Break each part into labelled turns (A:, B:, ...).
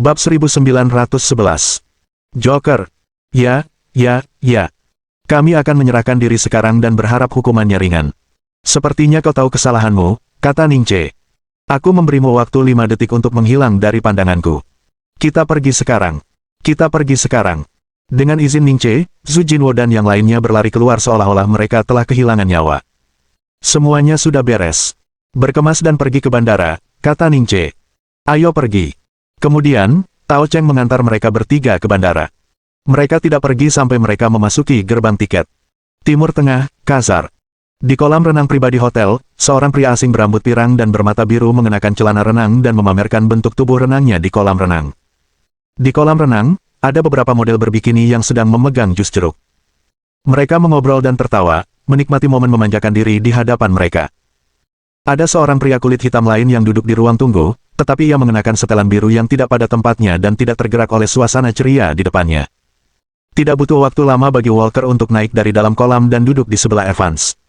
A: Bab 1911. Joker. Ya. Kami akan menyerahkan diri sekarang dan berharap hukumannya ringan. Sepertinya kau tahu kesalahanmu, kata Ningce. Aku memberimu waktu 5 detik untuk menghilang dari pandanganku. Kita pergi sekarang. Dengan izin Ningce, Zhu Jinwo dan yang lainnya berlari keluar seolah-olah mereka telah kehilangan nyawa. Semuanya sudah beres. Berkemas dan pergi ke bandara, kata Ningce. Ayo pergi. Kemudian, Tao Cheng mengantar mereka bertiga ke bandara. Mereka tidak pergi sampai mereka memasuki gerbang tiket. Timur Tengah, Khazar. Di kolam renang pribadi hotel, seorang pria asing berambut pirang dan bermata biru mengenakan celana renang dan memamerkan bentuk tubuh renangnya di kolam renang. Di kolam renang, ada beberapa model berbikini yang sedang memegang jus jeruk. Mereka mengobrol dan tertawa, menikmati momen memanjakan diri di hadapan mereka. Ada seorang pria kulit hitam lain yang duduk di ruang tunggu, tetapi ia mengenakan setelan biru yang tidak pada tempatnya dan tidak tergerak oleh suasana ceria di depannya. Tidak butuh waktu lama bagi Walker untuk naik dari dalam kolam dan duduk di sebelah Evans.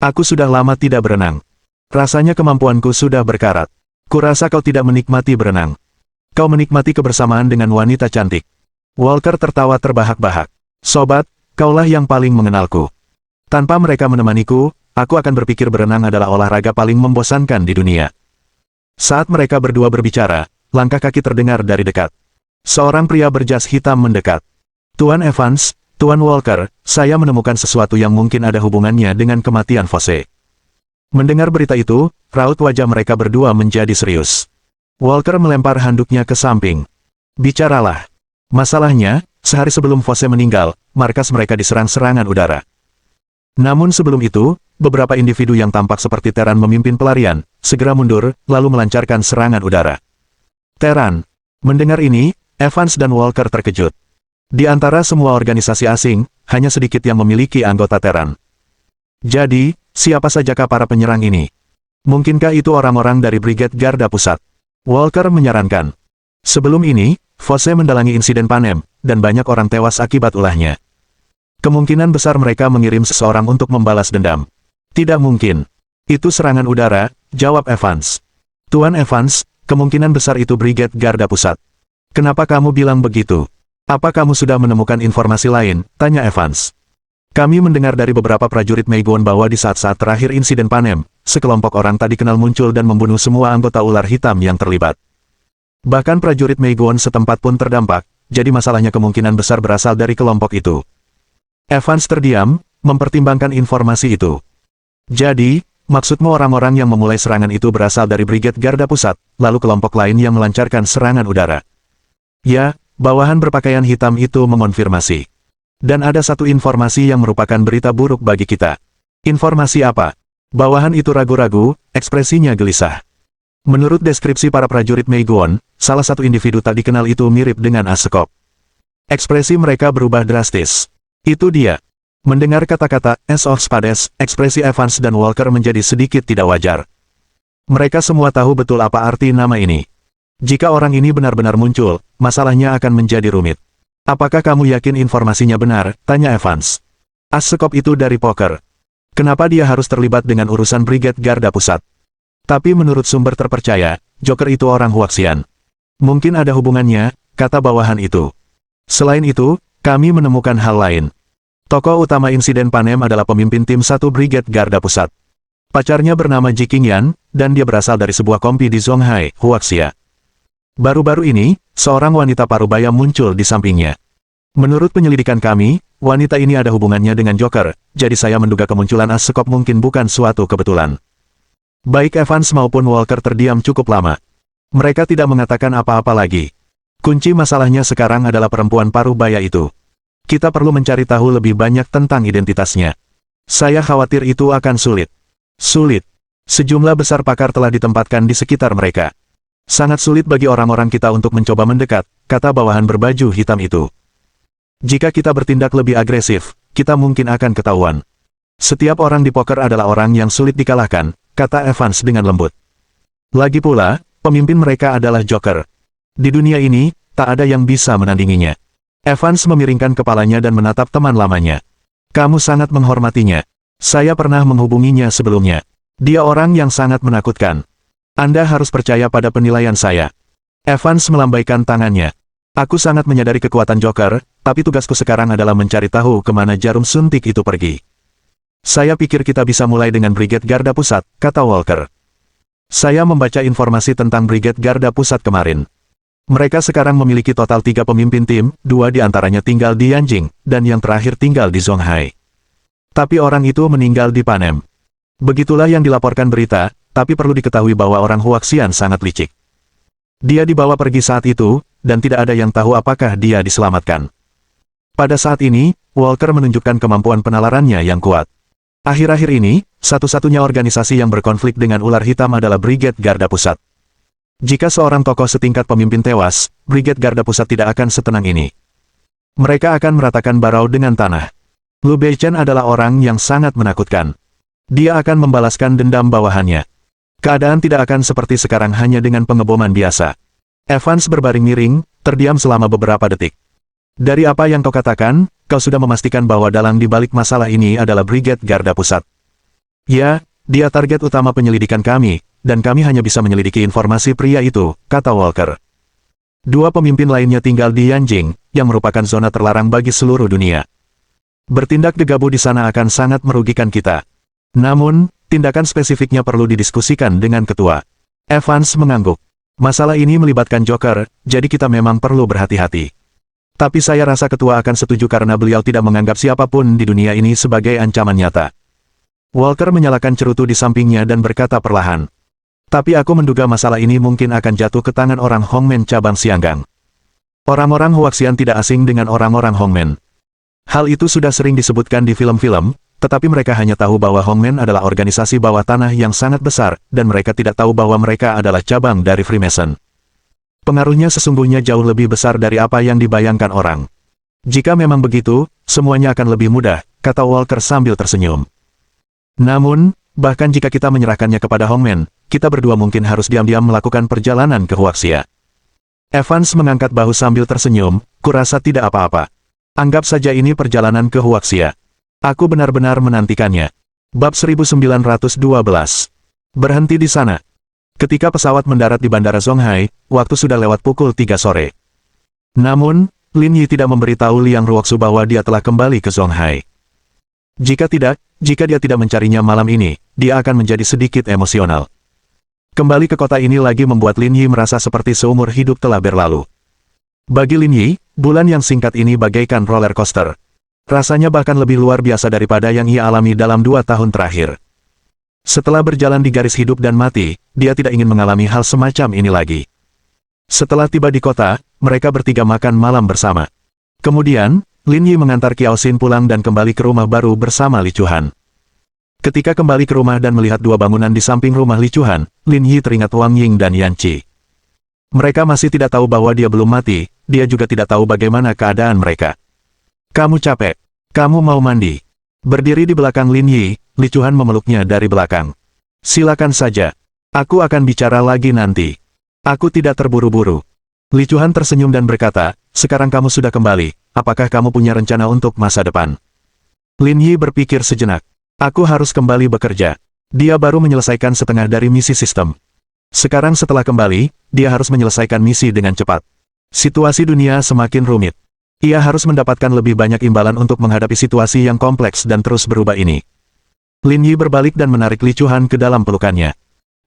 A: Aku sudah lama tidak berenang. Rasanya kemampuanku sudah berkarat. Kurasa kau tidak menikmati berenang. Kau menikmati kebersamaan dengan wanita cantik. Walker tertawa terbahak-bahak. Sobat, kaulah yang paling mengenalku. Tanpa mereka menemaniku, aku akan berpikir berenang adalah olahraga paling membosankan di dunia. Saat mereka berdua berbicara, langkah kaki terdengar dari dekat. Seorang pria berjas hitam mendekat. Tuan Evans, Tuan Walker, saya menemukan sesuatu yang mungkin ada hubungannya dengan kematian Fosse. Mendengar berita itu, raut wajah mereka berdua menjadi serius. Walker melempar handuknya ke samping. Bicaralah. Masalahnya, sehari sebelum Fosse meninggal, markas mereka diserang serangan udara. Namun sebelum itu, beberapa individu yang tampak seperti Teran memimpin pelarian, segera mundur, lalu melancarkan serangan udara. Teran. Mendengar ini, Evans dan Walker terkejut. Di antara semua organisasi asing, hanya sedikit yang memiliki anggota Teran. Jadi, siapa sajakah para penyerang ini? Mungkinkah itu orang-orang dari Brigade Garda Pusat? Walker menyarankan. Sebelum ini, Fosse mendalangi insiden Panem, dan banyak orang tewas akibat ulahnya. Kemungkinan besar mereka mengirim seseorang untuk membalas dendam. Tidak mungkin. Itu serangan udara, jawab Evans. Tuan Evans, kemungkinan besar itu Brigade Garda Pusat. Kenapa kamu bilang begitu? Apa kamu sudah menemukan informasi lain? Tanya Evans. Kami mendengar dari beberapa prajurit Meiguan bahwa di saat-saat terakhir insiden Panem, sekelompok orang tak dikenal muncul dan membunuh semua anggota ular hitam yang terlibat. Bahkan prajurit Meiguan setempat pun terdampak, jadi masalahnya kemungkinan besar berasal dari kelompok itu. Evans terdiam, mempertimbangkan informasi itu. Jadi, maksudmu orang-orang yang memulai serangan itu berasal dari Brigade Garda Pusat, lalu kelompok lain yang melancarkan serangan udara. Ya, bawahan berpakaian hitam itu mengonfirmasi. Dan ada satu informasi yang merupakan berita buruk bagi kita. Informasi apa? Bawahan itu ragu-ragu, ekspresinya gelisah. Menurut deskripsi para prajurit Meiguan, salah satu individu tak dikenal itu mirip dengan Asekop. Ekspresi mereka berubah drastis. Itu dia. Mendengar kata-kata Ace of Spades, ekspresi Evans dan Walker menjadi sedikit tidak wajar. Mereka semua tahu betul apa arti nama ini. Jika orang ini benar-benar muncul, masalahnya akan menjadi rumit. Apakah kamu yakin informasinya benar? Tanya Evans. Asekop itu dari poker. Kenapa dia harus terlibat dengan urusan Brigade Garda Pusat? Tapi menurut sumber terpercaya, Joker itu orang Huaxian. Mungkin ada hubungannya, kata bawahan itu. Selain itu, kami menemukan hal lain. Tokoh utama insiden Panem adalah pemimpin tim 1 Brigade Garda Pusat. Pacarnya bernama Ji Qingyan, dan dia berasal dari sebuah kompi di Zhonghai, Huaxia. Baru-baru ini, seorang wanita parubaya muncul di sampingnya. Menurut penyelidikan kami, wanita ini ada hubungannya dengan Joker, jadi saya menduga kemunculan Asekop mungkin bukan suatu kebetulan. Baik Evans maupun Walker terdiam cukup lama. Mereka tidak mengatakan apa-apa lagi. Kunci masalahnya sekarang adalah perempuan parubaya itu. Kita perlu mencari tahu lebih banyak tentang identitasnya. Saya khawatir itu akan sulit. Sulit. Sejumlah besar pakar telah ditempatkan di sekitar mereka. Sangat sulit bagi orang-orang kita untuk mencoba mendekat, kata bawahan berbaju hitam itu. Jika kita bertindak lebih agresif, kita mungkin akan ketahuan. Setiap orang di poker adalah orang yang sulit dikalahkan, kata Evans dengan lembut. Lagi pula, pemimpin mereka adalah Joker. Di dunia ini, tak ada yang bisa menandinginya. Evans memiringkan kepalanya dan menatap teman lamanya. Kamu sangat menghormatinya. Saya pernah menghubunginya sebelumnya. Dia orang yang sangat menakutkan. Anda harus percaya pada penilaian saya. Evans melambaikan tangannya. Aku sangat menyadari kekuatan Joker, tapi tugasku sekarang adalah mencari tahu kemana jarum suntik itu pergi. Saya pikir kita bisa mulai dengan Brigade Garda Pusat, kata Walker. Saya membaca informasi tentang Brigade Garda Pusat kemarin. Mereka sekarang memiliki total 3 pemimpin tim, 2 di antaranya tinggal di Yanjing, dan yang terakhir tinggal di Zonghai. Tapi orang itu meninggal di Panem. Begitulah yang dilaporkan berita, tapi perlu diketahui bahwa orang Huaxian sangat licik. Dia dibawa pergi saat itu, dan tidak ada yang tahu apakah dia diselamatkan. Pada saat ini, Walker menunjukkan kemampuan penalarannya yang kuat. Akhir-akhir ini, satu-satunya organisasi yang berkonflik dengan ular hitam adalah Brigade Garda Pusat. Jika seorang tokoh setingkat pemimpin tewas, Brigade Garda Pusat tidak akan setenang ini. Mereka akan meratakan Barao dengan tanah. Lu Beichen adalah orang yang sangat menakutkan. Dia akan membalaskan dendam bawahannya. Keadaan tidak akan seperti sekarang hanya dengan pengeboman biasa. Evans berbaring miring, terdiam selama beberapa detik. Dari apa yang kau katakan, kau sudah memastikan bahwa dalang di balik masalah ini adalah Brigade Garda Pusat. Ya, dia target utama penyelidikan kami, dan kami hanya bisa menyelidiki informasi pria itu, kata Walker. 2 pemimpin lainnya tinggal di Yanjing, yang merupakan zona terlarang bagi seluruh dunia. Bertindak gegabah di sana akan sangat merugikan kita. Namun, tindakan spesifiknya perlu didiskusikan dengan ketua. Evans mengangguk. Masalah ini melibatkan Joker, jadi kita memang perlu berhati-hati. Tapi saya rasa ketua akan setuju karena beliau tidak menganggap siapapun di dunia ini sebagai ancaman nyata. Walker menyalakan cerutu di sampingnya dan berkata perlahan. Tapi aku menduga masalah ini mungkin akan jatuh ke tangan orang Hongmen cabang Xianggang. Orang-orang Huaxian tidak asing dengan orang-orang Hongmen. Hal itu sudah sering disebutkan di film-film, tetapi mereka hanya tahu bahwa Hongmen adalah organisasi bawah tanah yang sangat besar, dan mereka tidak tahu bahwa mereka adalah cabang dari Freemason. Pengaruhnya sesungguhnya jauh lebih besar dari apa yang dibayangkan orang. Jika memang begitu, semuanya akan lebih mudah, kata Walker sambil tersenyum. Namun, bahkan jika kita menyerahkannya kepada Hongmen, kita berdua mungkin harus diam-diam melakukan perjalanan ke Huaxia. Evans mengangkat bahu sambil tersenyum, kurasa tidak apa-apa. Anggap saja ini perjalanan ke Huaxia. Aku benar-benar menantikannya. Bab 1912. Berhenti di sana. Ketika pesawat mendarat di Bandara Zonghai, waktu sudah lewat pukul 3 sore. Namun, Lin Yi tidak memberitahu Liang Ruoxu bahwa dia telah kembali ke Zonghai. Jika dia tidak mencarinya malam ini, dia akan menjadi sedikit emosional. Kembali ke kota ini lagi membuat Lin Yi merasa seperti seumur hidup telah berlalu. Bagi Lin Yi, bulan yang singkat ini bagaikan roller coaster. Rasanya bahkan lebih luar biasa daripada yang ia alami dalam 2 tahun terakhir. Setelah berjalan di garis hidup dan mati, dia tidak ingin mengalami hal semacam ini lagi. Setelah tiba di kota, mereka bertiga makan malam bersama. Kemudian, Lin Yi mengantar Qiao Xin pulang dan kembali ke rumah baru bersama Li Chuan. Ketika kembali ke rumah dan melihat 2 bangunan di samping rumah Li Chuan, Lin Yi teringat Wang Ying dan Yan Qi. Mereka masih tidak tahu bahwa dia belum mati, dia juga tidak tahu bagaimana keadaan mereka. Kamu capek. Kamu mau mandi. Berdiri di belakang Lin Yi, Li Chuan memeluknya dari belakang. Silakan saja. Aku akan bicara lagi nanti. Aku tidak terburu-buru. Li Chuan tersenyum dan berkata, sekarang kamu sudah kembali, apakah kamu punya rencana untuk masa depan? Lin Yi berpikir sejenak. Aku harus kembali bekerja. Dia baru menyelesaikan setengah dari misi sistem. Sekarang setelah kembali, dia harus menyelesaikan misi dengan cepat. Situasi dunia semakin rumit. Ia harus mendapatkan lebih banyak imbalan untuk menghadapi situasi yang kompleks dan terus berubah ini. Lin Yi berbalik dan menarik Li Chuan ke dalam pelukannya.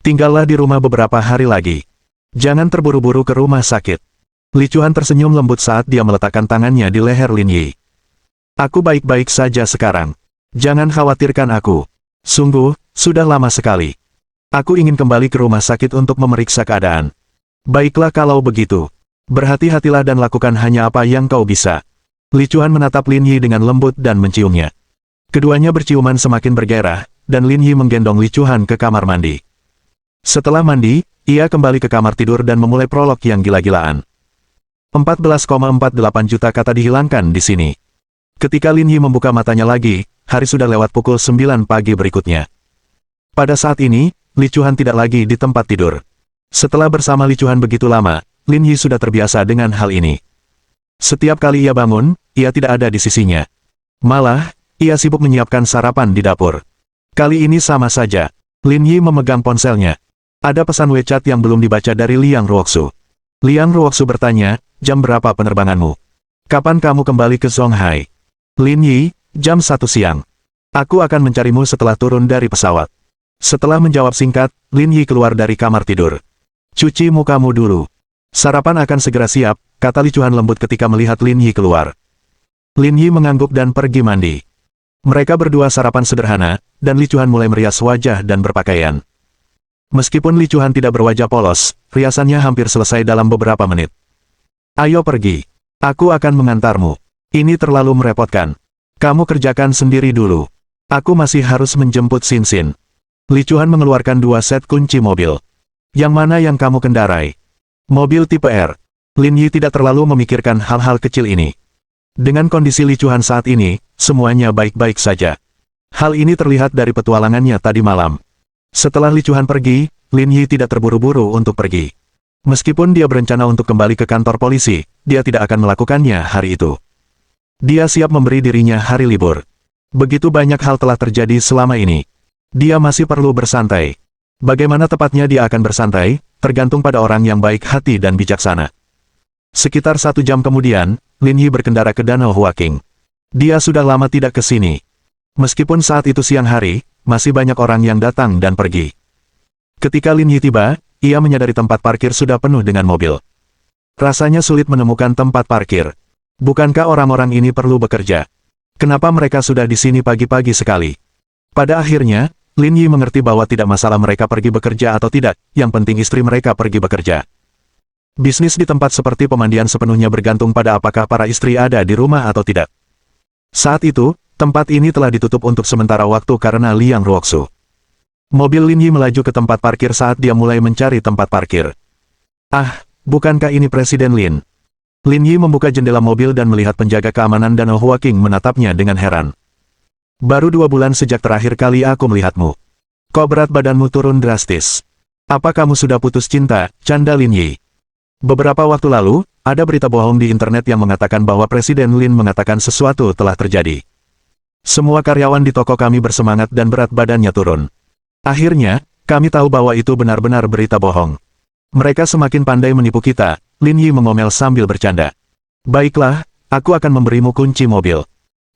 A: Tinggallah di rumah beberapa hari lagi. Jangan terburu-buru ke rumah sakit. Li Chuan tersenyum lembut saat dia meletakkan tangannya di leher Lin Yi. Aku baik-baik saja sekarang. Jangan khawatirkan aku. Sungguh, sudah lama sekali. Aku ingin kembali ke rumah sakit untuk memeriksa keadaan. Baiklah kalau begitu. Berhati-hatilah dan lakukan hanya apa yang kau bisa. Li Chuan menatap Lin Yi dengan lembut dan menciumnya. Keduanya berciuman semakin bergairah, dan Lin Yi menggendong Li Chuan ke kamar mandi. Setelah mandi, ia kembali ke kamar tidur dan memulai prolog yang gila-gilaan. 14,48 juta kata dihilangkan di sini. Ketika Lin Yi membuka matanya lagi, hari sudah lewat pukul 9 pagi berikutnya. Pada saat ini, Li Chuan tidak lagi di tempat tidur. Setelah bersama Li Chuan begitu lama, Lin Yi sudah terbiasa dengan hal ini. Setiap kali ia bangun, ia tidak ada di sisinya. Malah, ia sibuk menyiapkan sarapan di dapur. Kali ini sama saja. Lin Yi memegang ponselnya. Ada pesan WeChat yang belum dibaca dari Liang Ruoxu. Liang Ruoxu bertanya, jam berapa penerbanganmu? Kapan kamu kembali ke Zonghai? Lin Yi, jam 1 siang. Aku akan mencarimu setelah turun dari pesawat. Setelah menjawab singkat, Lin Yi keluar dari kamar tidur. Cuci mukamu dulu. Sarapan akan segera siap, kata Li Chuan lembut ketika melihat Lin Yi keluar. Lin Yi mengangguk dan pergi mandi. Mereka berdua sarapan sederhana, dan Li Chuan mulai merias wajah dan berpakaian. Meskipun Li Chuan tidak berwajah polos, riasannya hampir selesai dalam beberapa menit. Ayo pergi. Aku akan mengantarmu. Ini terlalu merepotkan. Kamu kerjakan sendiri dulu. Aku masih harus menjemput Xin Xin. Li Chuan mengeluarkan 2 set kunci mobil. Yang mana yang kamu kendarai? Mobil tipe R. Lin Yi tidak terlalu memikirkan hal-hal kecil ini. Dengan kondisi Li Chuan saat ini, semuanya baik-baik saja. Hal ini terlihat dari petualangannya tadi malam. Setelah Li Chuan pergi, Lin Yi tidak terburu-buru untuk pergi. Meskipun dia berencana untuk kembali ke kantor polisi, dia tidak akan melakukannya hari itu. Dia siap memberi dirinya hari libur. Begitu banyak hal telah terjadi selama ini. Dia masih perlu bersantai. Bagaimana tepatnya dia akan bersantai, tergantung pada orang yang baik hati dan bijaksana. Sekitar 1 jam kemudian, Lin Yi berkendara ke Danau Huaqing. Dia sudah lama tidak ke sini. Meskipun saat itu siang hari, masih banyak orang yang datang dan pergi. Ketika Lin Yi tiba, ia menyadari tempat parkir sudah penuh dengan mobil. Rasanya sulit menemukan tempat parkir. Bukankah orang-orang ini perlu bekerja? Kenapa mereka sudah di sini pagi-pagi sekali? Pada akhirnya, Lin Yi mengerti bahwa tidak masalah mereka pergi bekerja atau tidak, yang penting istri mereka pergi bekerja. Bisnis di tempat seperti pemandian sepenuhnya bergantung pada apakah para istri ada di rumah atau tidak. Saat itu, tempat ini telah ditutup untuk sementara waktu karena Liang Ruoxu. Mobil Lin Yi melaju ke tempat parkir saat dia mulai mencari tempat parkir. Ah, bukankah ini Presiden Lin? Lin Yi membuka jendela mobil dan melihat penjaga keamanan Danau Huaqing menatapnya dengan heran. Baru 2 bulan sejak terakhir kali aku melihatmu. Kok berat badanmu turun drastis? Apa kamu sudah putus cinta, canda Lin Yi? Beberapa waktu lalu, ada berita bohong di internet yang mengatakan bahwa Presiden Lin mengatakan sesuatu telah terjadi. Semua karyawan di toko kami bersemangat dan berat badannya turun. Akhirnya, kami tahu bahwa itu benar-benar berita bohong. Mereka semakin pandai menipu kita, Lin Yi mengomel sambil bercanda. Baiklah, aku akan memberimu kunci mobil.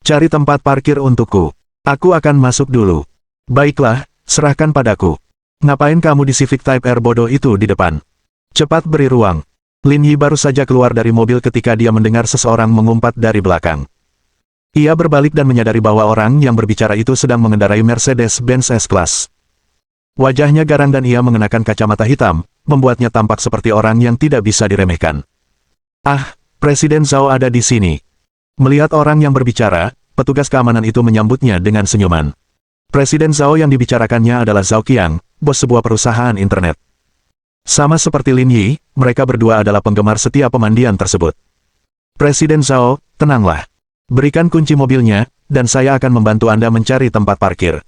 A: Cari tempat parkir untukku. Aku akan masuk dulu. Baiklah, serahkan padaku. Ngapain kamu di Civic Type R bodoh itu di depan? Cepat beri ruang. Lin Yi baru saja keluar dari mobil ketika dia mendengar seseorang mengumpat dari belakang. Ia berbalik dan menyadari bahwa orang yang berbicara itu sedang mengendarai Mercedes-Benz S-Class. Wajahnya garang dan ia mengenakan kacamata hitam, membuatnya tampak seperti orang yang tidak bisa diremehkan. Ah, Presiden Zhao ada di sini. Melihat orang yang berbicara, petugas keamanan itu menyambutnya dengan senyuman. Presiden Zhao yang dibicarakannya adalah Zhao Qiang, bos sebuah perusahaan internet. Sama seperti Lin Yi, mereka berdua adalah penggemar setia pemandian tersebut. Presiden Zhao, tenanglah. Berikan kunci mobilnya, dan saya akan membantu Anda mencari tempat parkir.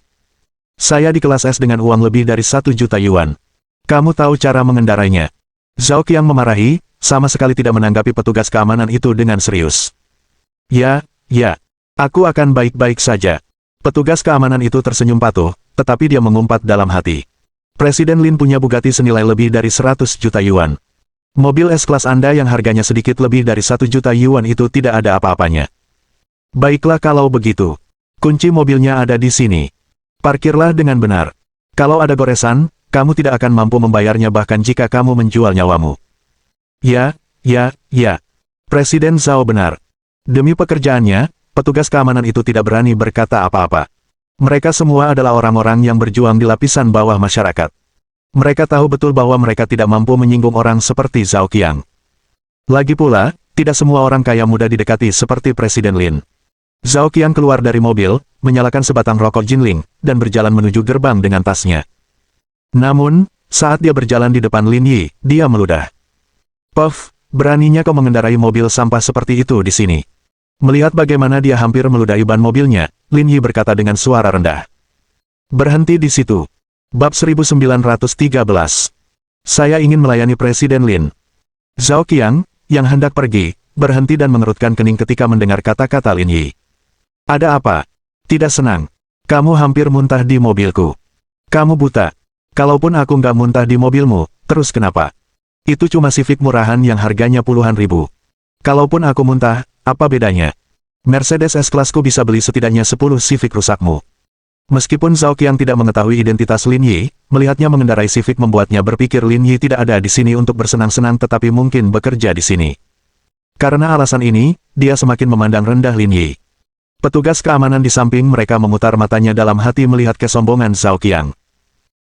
A: Saya di kelas S dengan uang lebih dari 1 juta yuan. Kamu tahu cara mengendarainya. Zhao Qiang memarahi, sama sekali tidak menanggapi petugas keamanan itu dengan serius. Ya, aku akan baik-baik saja. Petugas keamanan itu tersenyum patuh, tetapi dia mengumpat dalam hati. Presiden Lin punya Bugatti senilai lebih dari 100 juta yuan. Mobil S-Class Anda yang harganya sedikit lebih dari 1 juta yuan itu tidak ada apa-apanya. Baiklah kalau begitu. Kunci mobilnya ada di sini. Parkirlah dengan benar. Kalau ada goresan, kamu tidak akan mampu membayarnya bahkan jika kamu menjual nyawamu. Ya. Presiden Zhao benar. Demi pekerjaannya, petugas keamanan itu tidak berani berkata apa-apa. Mereka semua adalah orang-orang yang berjuang di lapisan bawah masyarakat. Mereka tahu betul bahwa mereka tidak mampu menyinggung orang seperti Zhao Qiang. Lagi pula, tidak semua orang kaya mudah didekati seperti Presiden Lin. Zhao Qiang keluar dari mobil, menyalakan sebatang rokok Jinling, dan berjalan menuju gerbang dengan tasnya. Namun, saat dia berjalan di depan Lin Yi, dia meludah. Puff, beraninya kau mengendarai mobil sampah seperti itu di sini. Melihat bagaimana dia hampir meludahi ban mobilnya, Lin Yi berkata dengan suara rendah. Berhenti di situ. Bab 1913. Saya ingin melayani Presiden Lin. Zhao Qiang, yang hendak pergi, berhenti dan mengerutkan kening ketika mendengar kata-kata Lin Yi. Ada apa? Tidak senang. Kamu hampir muntah di mobilku. Kamu buta. Kalaupun aku nggak muntah di mobilmu, terus kenapa? Itu cuma Civic murahan yang harganya puluhan ribu. Kalaupun aku muntah, apa bedanya? Mercedes S-Classku bisa beli setidaknya 10 Civic rusakmu. Meskipun Zhao Qiang tidak mengetahui identitas Lin Yi, melihatnya mengendarai Civic membuatnya berpikir Lin Yi tidak ada di sini untuk bersenang-senang tetapi mungkin bekerja di sini. Karena alasan ini, dia semakin memandang rendah Lin Yi. Petugas keamanan di samping mereka memutar matanya dalam hati melihat kesombongan Zhao Qiang.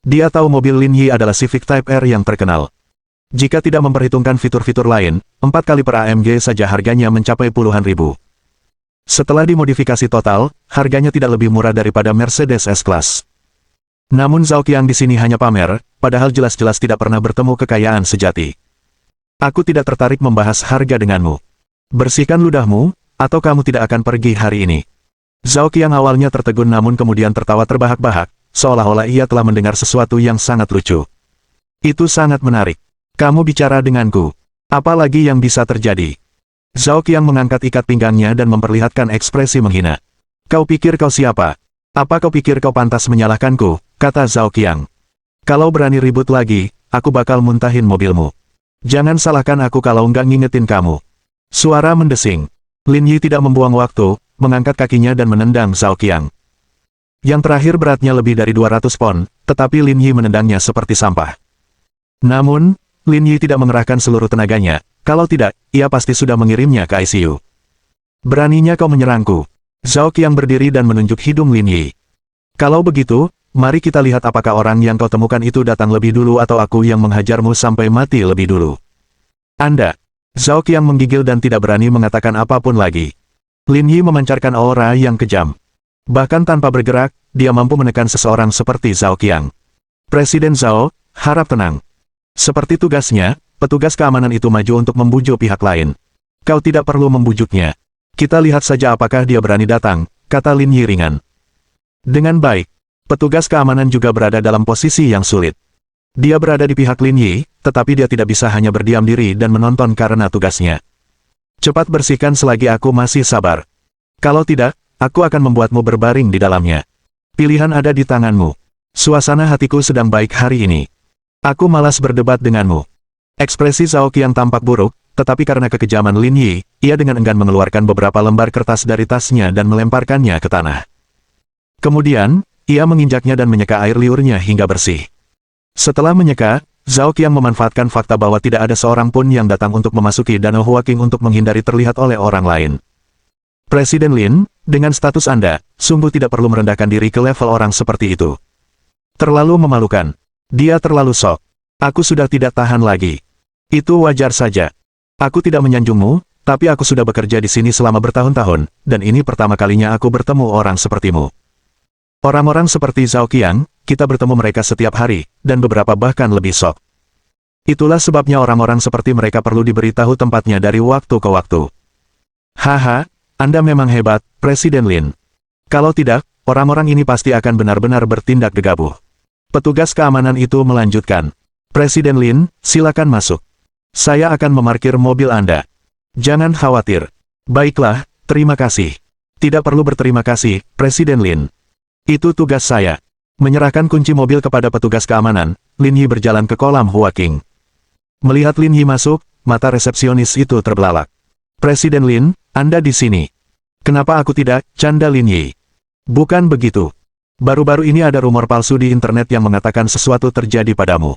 A: Dia tahu mobil Lin Yi adalah Civic Type R yang terkenal. Jika tidak memperhitungkan fitur-fitur lain, 4 kali per AMG saja harganya mencapai puluhan ribu. Setelah dimodifikasi total, harganya tidak lebih murah daripada Mercedes S-Class. Namun Zhao Qiang di sini hanya pamer, padahal jelas-jelas tidak pernah bertemu kekayaan sejati. Aku tidak tertarik membahas harga denganmu. Bersihkan ludahmu, atau kamu tidak akan pergi hari ini. Zhao Qiang awalnya tertegun namun kemudian tertawa terbahak-bahak, seolah-olah ia telah mendengar sesuatu yang sangat lucu. Itu sangat menarik. Kamu bicara denganku. Apa lagi yang bisa terjadi? Zhao Qiang mengangkat ikat pinggangnya dan memperlihatkan ekspresi menghina. Kau pikir kau siapa? Apa kau pikir kau pantas menyalahkanku? Kata Zhao Qiang. Kalau berani ribut lagi, aku bakal muntahin mobilmu. Jangan salahkan aku kalau nggak ngingetin kamu. Suara mendesing. Lin Yi tidak membuang waktu, mengangkat kakinya dan menendang Zhao Qiang. Yang terakhir beratnya lebih dari 200 pon, tetapi Lin Yi menendangnya seperti sampah. Namun, Lin Yi tidak mengerahkan seluruh tenaganya, kalau tidak, ia pasti sudah mengirimnya ke ICU. Beraninya kau menyerangku. Zhao Qiang berdiri dan menunjuk hidung Lin Yi. Kalau begitu, mari kita lihat apakah orang yang kau temukan itu datang lebih dulu atau aku yang menghajarmu sampai mati lebih dulu. Anda. Zhao Qiang menggigil dan tidak berani mengatakan apapun lagi. Lin Yi memancarkan aura yang kejam. Bahkan tanpa bergerak, dia mampu menekan seseorang seperti Zhao Qiang. Presiden Zhao, harap tenang. Seperti tugasnya, petugas keamanan itu maju untuk membujuk pihak lain. Kau tidak perlu membujuknya. Kita lihat saja apakah dia berani datang, kata Lin Yi ringan. Dengan baik, petugas keamanan juga berada dalam posisi yang sulit. Dia berada di pihak Lin Yi, tetapi dia tidak bisa hanya berdiam diri dan menonton karena tugasnya. Cepat bersihkan selagi aku masih sabar. Kalau tidak, aku akan membuatmu berbaring di dalamnya. Pilihan ada di tanganmu. Suasana hatiku sedang baik hari ini. Aku malas berdebat denganmu. Ekspresi Zhao Qiang tampak buruk, tetapi karena kekejaman Lin Yi, ia dengan enggan mengeluarkan beberapa lembar kertas dari tasnya dan melemparkannya ke tanah. Kemudian, ia menginjaknya dan menyeka air liurnya hingga bersih. Setelah menyeka, Zhao Qiang memanfaatkan fakta bahwa tidak ada seorang pun yang datang untuk memasuki Danau Huaqing untuk menghindari terlihat oleh orang lain. Presiden Lin, dengan status Anda, sungguh tidak perlu merendahkan diri ke level orang seperti itu. Terlalu memalukan. Dia terlalu sok. Aku sudah tidak tahan lagi. Itu wajar saja. Aku tidak menyanjungmu, tapi aku sudah bekerja di sini selama bertahun-tahun, dan ini pertama kalinya aku bertemu orang sepertimu. Orang-orang seperti Zhao Qiang, kita bertemu mereka setiap hari, dan beberapa bahkan lebih sok. Itulah sebabnya orang-orang seperti mereka perlu diberitahu tempatnya dari waktu ke waktu. Haha, Anda memang hebat, Presiden Lin. Kalau tidak, orang-orang ini pasti akan benar-benar bertindak gegabah. Petugas keamanan itu melanjutkan. Presiden Lin, silakan masuk. Saya akan memarkir mobil Anda. Jangan khawatir. Baiklah, terima kasih. Tidak perlu berterima kasih, Presiden Lin. Itu tugas saya. Menyerahkan kunci mobil kepada petugas keamanan, Lin Yi berjalan ke kolam Huaqing. Melihat Lin Yi masuk, mata resepsionis itu terbelalak. Presiden Lin, Anda di sini. Kenapa aku tidak, canda Lin Yi. Bukan begitu. Baru-baru ini ada rumor palsu di internet yang mengatakan sesuatu terjadi padamu.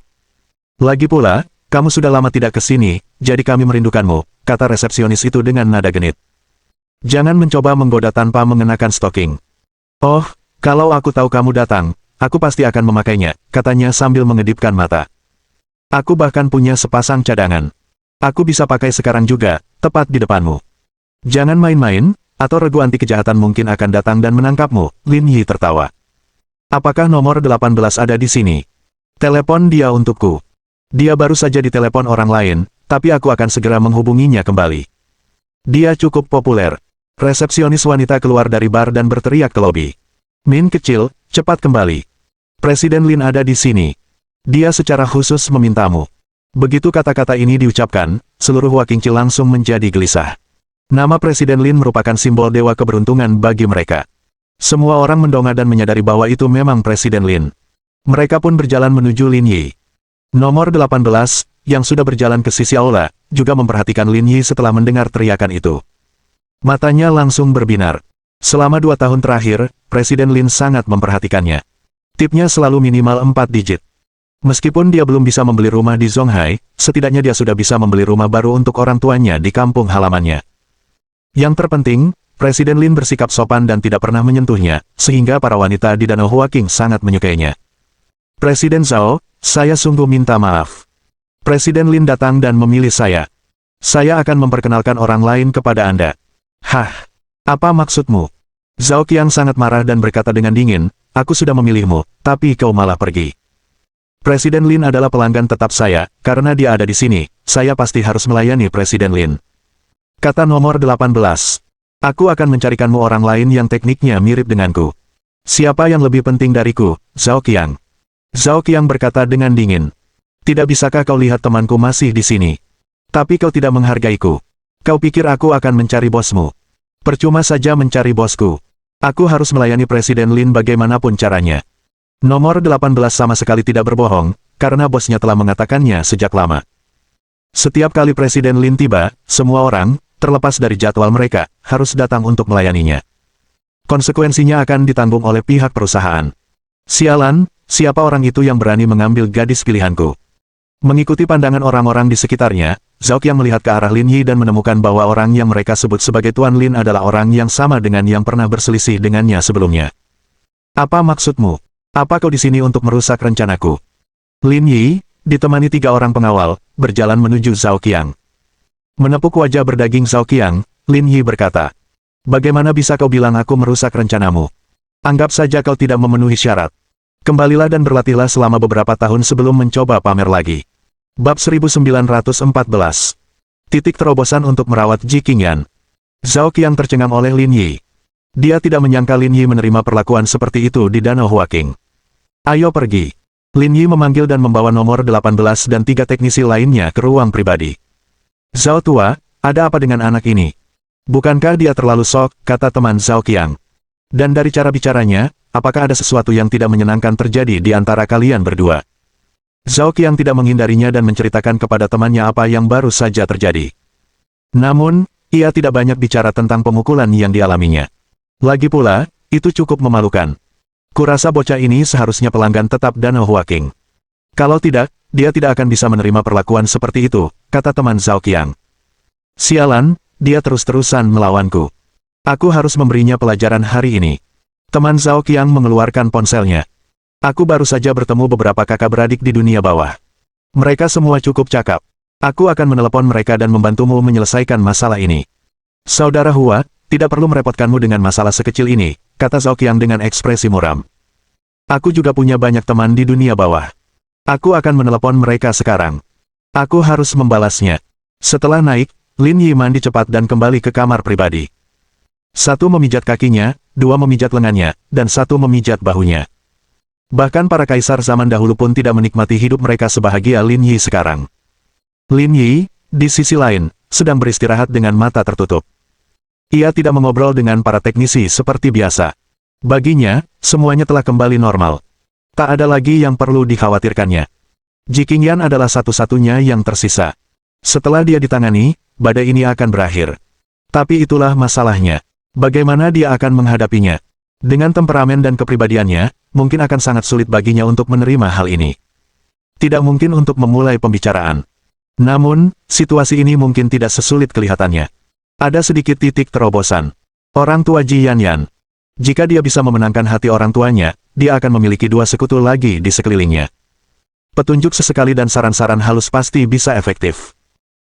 A: Lagi pula, kamu sudah lama tidak ke sini, jadi kami merindukanmu, kata resepsionis itu dengan nada genit. Jangan mencoba menggoda tanpa mengenakan stocking. Oh, kalau aku tahu kamu datang, aku pasti akan memakainya, katanya sambil mengedipkan mata. Aku bahkan punya sepasang cadangan. Aku bisa pakai sekarang juga, tepat di depanmu. Jangan main-main, atau regu anti kejahatan mungkin akan datang dan menangkapmu, Lin Yi tertawa. Apakah nomor 18 ada di sini? Telepon dia untukku. Dia baru saja ditelepon orang lain, tapi aku akan segera menghubunginya kembali. Dia cukup populer. Resepsionis wanita keluar dari bar dan berteriak ke lobi. Min kecil, cepat kembali. Presiden Lin ada di sini. Dia secara khusus memintamu. Begitu kata-kata ini diucapkan, seluruh Huaqingqi langsung menjadi gelisah. Nama Presiden Lin merupakan simbol dewa keberuntungan bagi mereka. Semua orang mendongak dan menyadari bahwa itu memang Presiden Lin. Mereka pun berjalan menuju Lin Yi. Nomor 18, yang sudah berjalan ke sisi aula, juga memperhatikan Lin Yi setelah mendengar teriakan itu. Matanya langsung berbinar. Selama 2 tahun terakhir, Presiden Lin sangat memperhatikannya. Tipnya selalu minimal 4 digit. Meskipun dia belum bisa membeli rumah di Zonghai, setidaknya dia sudah bisa membeli rumah baru untuk orang tuanya di kampung halamannya. Yang terpenting, Presiden Lin bersikap sopan dan tidak pernah menyentuhnya, sehingga para wanita di Danau Huaqing sangat menyukainya. Presiden Zhao, saya sungguh minta maaf. Presiden Lin datang dan memilih saya. Saya akan memperkenalkan orang lain kepada Anda. Hah? Apa maksudmu? Zhao Qiang sangat marah dan berkata dengan dingin, aku sudah memilihmu, tapi kau malah pergi. Presiden Lin adalah pelanggan tetap saya, karena dia ada di sini, saya pasti harus melayani Presiden Lin. Kata nomor 18. Aku akan mencarikanmu orang lain yang tekniknya mirip denganku. Siapa yang lebih penting dariku, Zhao Qiang? Zhao Qiang berkata dengan dingin. Tidak bisakah kau lihat temanku masih di sini? Tapi kau tidak menghargaiku. Kau pikir aku akan mencari bosmu? Percuma saja mencari bosku. Aku harus melayani Presiden Lin bagaimanapun caranya. Nomor 18 sama sekali tidak berbohong, karena bosnya telah mengatakannya sejak lama. Setiap kali Presiden Lin tiba, semua orang, terlepas dari jadwal mereka, harus datang untuk melayaninya. Konsekuensinya akan ditanggung oleh pihak perusahaan. Sialan, siapa orang itu yang berani mengambil gadis pilihanku? Mengikuti pandangan orang-orang di sekitarnya, Zhao Qiang melihat ke arah Lin Yi dan menemukan bahwa orang yang mereka sebut sebagai Tuan Lin adalah orang yang sama dengan yang pernah berselisih dengannya sebelumnya. Apa maksudmu? Apa kau di sini untuk merusak rencanaku? Lin Yi, ditemani 3 orang pengawal, berjalan menuju Zhao Qiang. Menepuk wajah berdaging Zhao Qiang, Lin Yi berkata, bagaimana bisa kau bilang aku merusak rencanamu? Anggap saja kau tidak memenuhi syarat. Kembalilah dan berlatihlah selama beberapa tahun sebelum mencoba pamer lagi. Bab 1914. Titik terobosan untuk merawat Ji Qingyan. Zhao Qiang tercengang oleh Lin Yi. Dia tidak menyangka Lin Yi menerima perlakuan seperti itu di Danau Huaqing. Ayo pergi. Lin Yi memanggil dan membawa nomor 18 dan 3 teknisi lainnya ke ruang pribadi. Zhao tua, ada apa dengan anak ini? Bukankah dia terlalu sok, kata teman Zhao Qiang. Dan dari cara bicaranya, apakah ada sesuatu yang tidak menyenangkan terjadi di antara kalian berdua? Zhao Qiang tidak menghindarinya dan menceritakan kepada temannya apa yang baru saja terjadi. Namun, ia tidak banyak bicara tentang pemukulan yang dialaminya. Lagi pula, itu cukup memalukan. Kurasa bocah ini seharusnya pelanggan tetap Danau Huaqing. Kalau tidak, dia tidak akan bisa menerima perlakuan seperti itu, kata teman Zhao Qiang. Sialan, dia terus-terusan melawanku. Aku harus memberinya pelajaran hari ini. Teman Zhao Qiang mengeluarkan ponselnya. Aku baru saja bertemu beberapa kakak beradik di dunia bawah. Mereka semua cukup cakap. Aku akan menelepon mereka dan membantumu menyelesaikan masalah ini. Saudara Hua, tidak perlu merepotkanmu dengan masalah sekecil ini, kata Zhao Qiang dengan ekspresi muram. Aku juga punya banyak teman di dunia bawah. Aku akan menelepon mereka sekarang. Aku harus membalasnya. Setelah naik, Lin Yi mandi cepat dan kembali ke kamar pribadi. 1 memijat kakinya, 2 memijat lengannya, dan 1 memijat bahunya. Bahkan para kaisar zaman dahulu pun tidak menikmati hidup mereka sebahagia Lin Yi sekarang. Lin Yi, di sisi lain, sedang beristirahat dengan mata tertutup. Ia tidak mengobrol dengan para teknisi seperti biasa. Baginya, semuanya telah kembali normal. Tak ada lagi yang perlu dikhawatirkannya. Ji Qingyan adalah satu-satunya yang tersisa. Setelah dia ditangani, badai ini akan berakhir. Tapi itulah masalahnya. Bagaimana dia akan menghadapinya? Dengan temperamen dan kepribadiannya, mungkin akan sangat sulit baginya untuk menerima hal ini. Tidak mungkin untuk memulai pembicaraan. Namun, situasi ini mungkin tidak sesulit kelihatannya. Ada sedikit titik terobosan. Orang tua Ji Yanyan. Jika dia bisa memenangkan hati orang tuanya, dia akan memiliki 2 sekutu lagi di sekelilingnya. Petunjuk sesekali dan saran-saran halus pasti bisa efektif.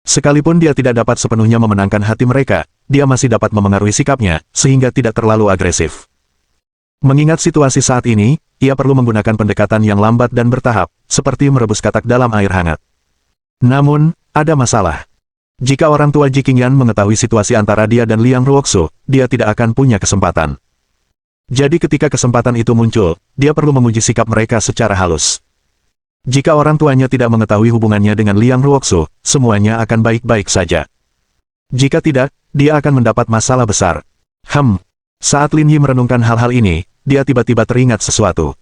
A: Sekalipun dia tidak dapat sepenuhnya memenangkan hati mereka, dia masih dapat memengaruhi sikapnya, sehingga tidak terlalu agresif. Mengingat situasi saat ini, ia perlu menggunakan pendekatan yang lambat dan bertahap, seperti merebus katak dalam air hangat. Namun, ada masalah. Jika orang tua Ji Qingyan mengetahui situasi antara dia dan Liang Ruoxu, dia tidak akan punya kesempatan. Jadi ketika kesempatan itu muncul, dia perlu menguji sikap mereka secara halus. Jika orang tuanya tidak mengetahui hubungannya dengan Liang Ruoxu, semuanya akan baik-baik saja. Jika tidak, dia akan mendapat masalah besar. Saat Lin Yi merenungkan hal-hal ini, dia tiba-tiba teringat sesuatu.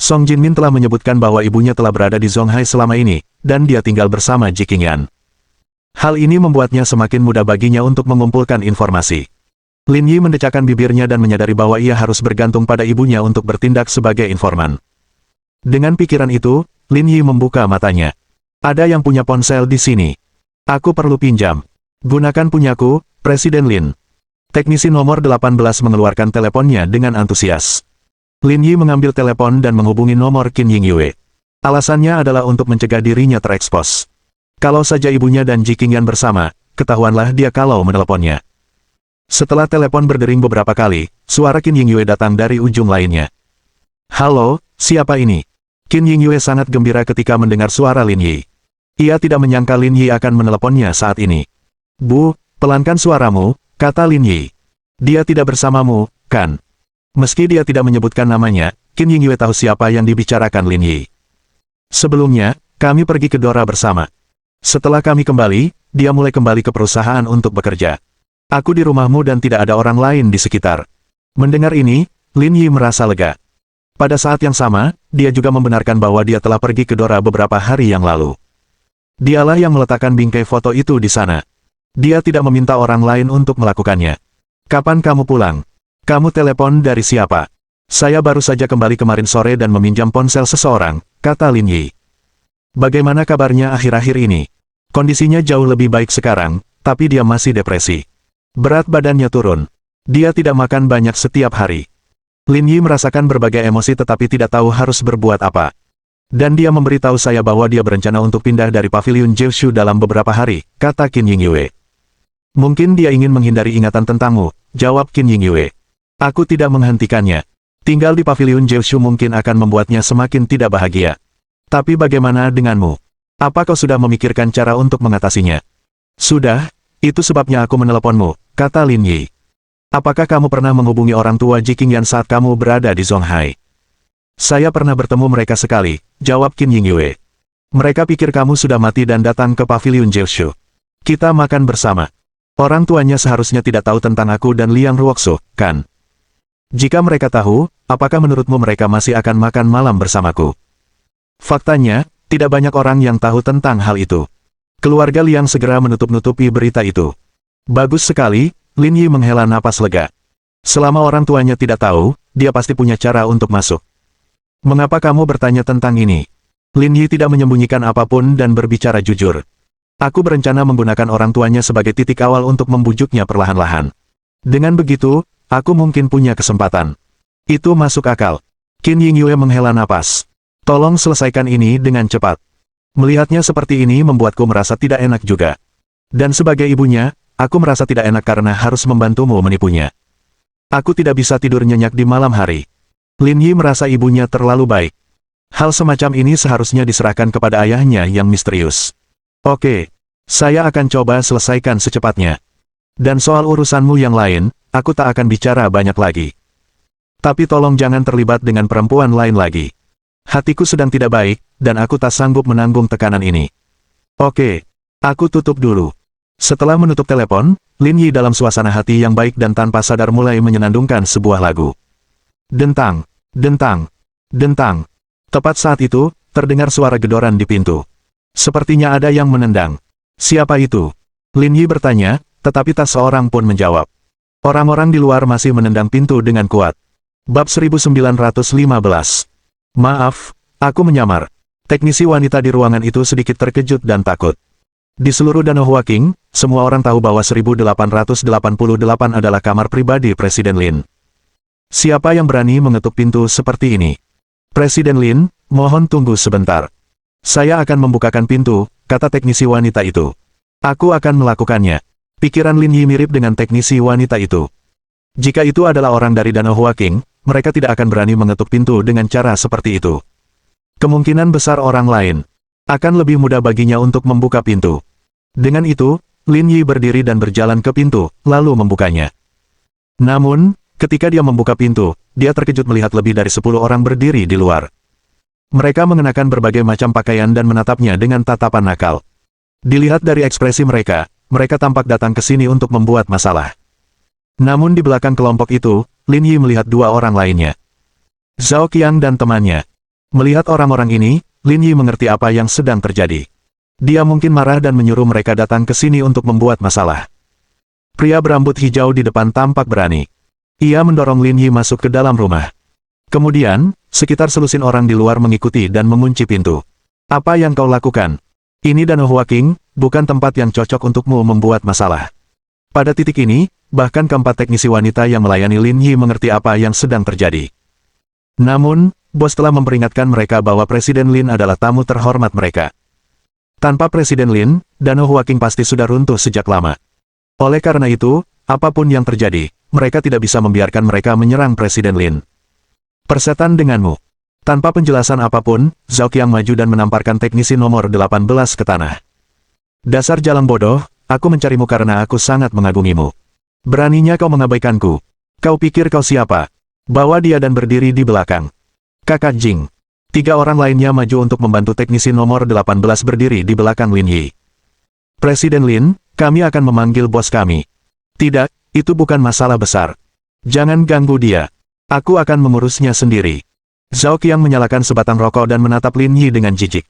A: Song Jinmin telah menyebutkan bahwa ibunya telah berada di Zonghai selama ini, dan dia tinggal bersama Ji Qingyan. Hal ini membuatnya semakin mudah baginya untuk mengumpulkan informasi. Lin Yi mendecakkan bibirnya dan menyadari bahwa ia harus bergantung pada ibunya untuk bertindak sebagai informan. Dengan pikiran itu, Lin Yi membuka matanya. Ada yang punya ponsel di sini. Aku perlu pinjam. Gunakan punyaku, Presiden Lin. Teknisi nomor 18 mengeluarkan teleponnya dengan antusias. Lin Yi mengambil telepon dan menghubungi nomor Qin Yingyue. Alasannya adalah untuk mencegah dirinya terekspos. Kalau saja ibunya dan Ji Qingyan bersama, ketahuanlah dia kalau meneleponnya. Setelah telepon berdering beberapa kali, suara Qin Yingyue datang dari ujung lainnya. Halo, siapa ini? Qin Yingyue sangat gembira ketika mendengar suara Lin Yi. Ia tidak menyangka Lin Yi akan meneleponnya saat ini. Bu, pelankan suaramu, kata Lin Yi. Dia tidak bersamamu, kan? Meski dia tidak menyebutkan namanya, Qin Yingyue tahu siapa yang dibicarakan Lin Yi. Sebelumnya, kami pergi ke Dora bersama. Setelah kami kembali, dia mulai kembali ke perusahaan untuk bekerja. Aku di rumahmu dan tidak ada orang lain di sekitar. Mendengar ini, Lin Yi merasa lega. Pada saat yang sama, dia juga membenarkan bahwa dia telah pergi ke Dora beberapa hari yang lalu. Dialah yang meletakkan bingkai foto itu di sana. Dia tidak meminta orang lain untuk melakukannya. Kapan kamu pulang? Kamu telepon dari siapa? Saya baru saja kembali kemarin sore dan meminjam ponsel seseorang, kata Lin Yi. Bagaimana kabarnya akhir-akhir ini? Kondisinya jauh lebih baik sekarang, tapi dia masih depresi. Berat badannya turun. Dia tidak makan banyak setiap hari. Lin Yi merasakan berbagai emosi tetapi tidak tahu harus berbuat apa. Dan dia memberitahu saya bahwa dia berencana untuk pindah dari pavilion Jeoshu dalam beberapa hari, kata Qin Yingyue. Mungkin dia ingin menghindari ingatan tentangmu, jawab Qin Yingyue. Aku tidak menghentikannya. Tinggal di pavilion Jeoshu mungkin akan membuatnya semakin tidak bahagia. Tapi bagaimana denganmu? Apa kau sudah memikirkan cara untuk mengatasinya? Sudah, itu sebabnya aku meneleponmu, kata Lin Yi. Apakah kamu pernah menghubungi orang tua Ji Qingyan saat kamu berada di Zonghai? Saya pernah bertemu mereka sekali, jawab Qin Yingyue. Mereka pikir kamu sudah mati dan datang ke pavilion Jeoshu. Kita makan bersama. Orang tuanya seharusnya tidak tahu tentang aku dan Liang Ruoxu, kan? Jika mereka tahu, apakah menurutmu mereka masih akan makan malam bersamaku? Faktanya, tidak banyak orang yang tahu tentang hal itu. Keluarga Liang segera menutup-nutupi berita itu. Bagus sekali, Lin Yi menghela napas lega. Selama orang tuanya tidak tahu, dia pasti punya cara untuk masuk. Mengapa kamu bertanya tentang ini? Lin Yi tidak menyembunyikan apapun dan berbicara jujur. Aku berencana menggunakan orang tuanya sebagai titik awal untuk membujuknya perlahan-lahan. Dengan begitu, aku mungkin punya kesempatan. Itu masuk akal. Qin Yingyue menghela napas. Tolong selesaikan ini dengan cepat. Melihatnya seperti ini membuatku merasa tidak enak juga. Dan sebagai ibunya, aku merasa tidak enak karena harus membantumu menipunya. Aku tidak bisa tidur nyenyak di malam hari. Lin Yi merasa ibunya terlalu baik. Hal semacam ini seharusnya diserahkan kepada ayahnya yang misterius. Oke, saya akan coba selesaikan secepatnya. Dan soal urusanmu yang lain, aku tak akan bicara banyak lagi. Tapi tolong jangan terlibat dengan perempuan lain lagi. Hatiku sedang tidak baik, dan aku tak sanggup menanggung tekanan ini. Oke, aku tutup dulu. Setelah menutup telepon, Lin Yi dalam suasana hati yang baik dan tanpa sadar mulai menyenandungkan sebuah lagu. Dentang, dentang, dentang. Tepat saat itu, terdengar suara gedoran di pintu. Sepertinya ada yang menendang. Siapa itu? Lin Yi bertanya, tetapi tak seorang pun menjawab. Orang-orang di luar masih menendang pintu dengan kuat. Bab 1915. Maaf, aku menyamar. Teknisi wanita di ruangan itu sedikit terkejut dan takut. Di seluruh Danau Huaqing, semua orang tahu bahwa 1888 adalah kamar pribadi Presiden Lin. Siapa yang berani mengetuk pintu seperti ini? Presiden Lin, mohon tunggu sebentar. Saya akan membukakan pintu, kata teknisi wanita itu. Aku akan melakukannya. Pikiran Lin Yi mirip dengan teknisi wanita itu. Jika itu adalah orang dari Danau Huaqing, mereka tidak akan berani mengetuk pintu dengan cara seperti itu. Kemungkinan besar orang lain akan lebih mudah baginya untuk membuka pintu. Dengan itu, Lin Yi berdiri dan berjalan ke pintu, lalu membukanya. Namun, ketika dia membuka pintu, dia terkejut melihat lebih dari 10 orang berdiri di luar. Mereka mengenakan berbagai macam pakaian dan menatapnya dengan tatapan nakal. Dilihat dari ekspresi mereka, mereka tampak datang ke sini untuk membuat masalah. Namun di belakang kelompok itu, Lin Yi melihat 2 orang lainnya. Zhao Qiang dan temannya. Melihat orang-orang ini, Lin Yi mengerti apa yang sedang terjadi. Dia mungkin marah dan menyuruh mereka datang ke sini untuk membuat masalah. Pria berambut hijau di depan tampak berani. Ia mendorong Lin Yi masuk ke dalam rumah. Kemudian, sekitar selusin orang di luar mengikuti dan mengunci pintu. Apa yang kau lakukan? Ini Danau Huaqing, bukan tempat yang cocok untukmu membuat masalah. Pada titik ini, bahkan keempat teknisi wanita yang melayani Lin Yi mengerti apa yang sedang terjadi. Namun, bos telah memperingatkan mereka bahwa Presiden Lin adalah tamu terhormat mereka. Tanpa Presiden Lin, Danau Huaqing pasti sudah runtuh sejak lama. Oleh karena itu, apapun yang terjadi, mereka tidak bisa membiarkan mereka menyerang Presiden Lin. Persetan denganmu. Tanpa penjelasan apapun, Zhao Qiang maju dan menamparkan teknisi nomor 18 ke tanah. Dasar jalang bodoh, aku mencarimu karena aku sangat mengagumimu. Beraninya kau mengabaikanku. Kau pikir kau siapa? Bawa dia dan berdiri di belakang. Kakak Jing. 3 orang lainnya maju untuk membantu teknisi nomor 18 berdiri di belakang Lin Yi. Presiden Lin, kami akan memanggil bos kami. Tidak, itu bukan masalah besar. Jangan ganggu dia. Aku akan mengurusnya sendiri. Zhao Qiang menyalakan sebatang rokok dan menatap Lin Yi dengan jijik.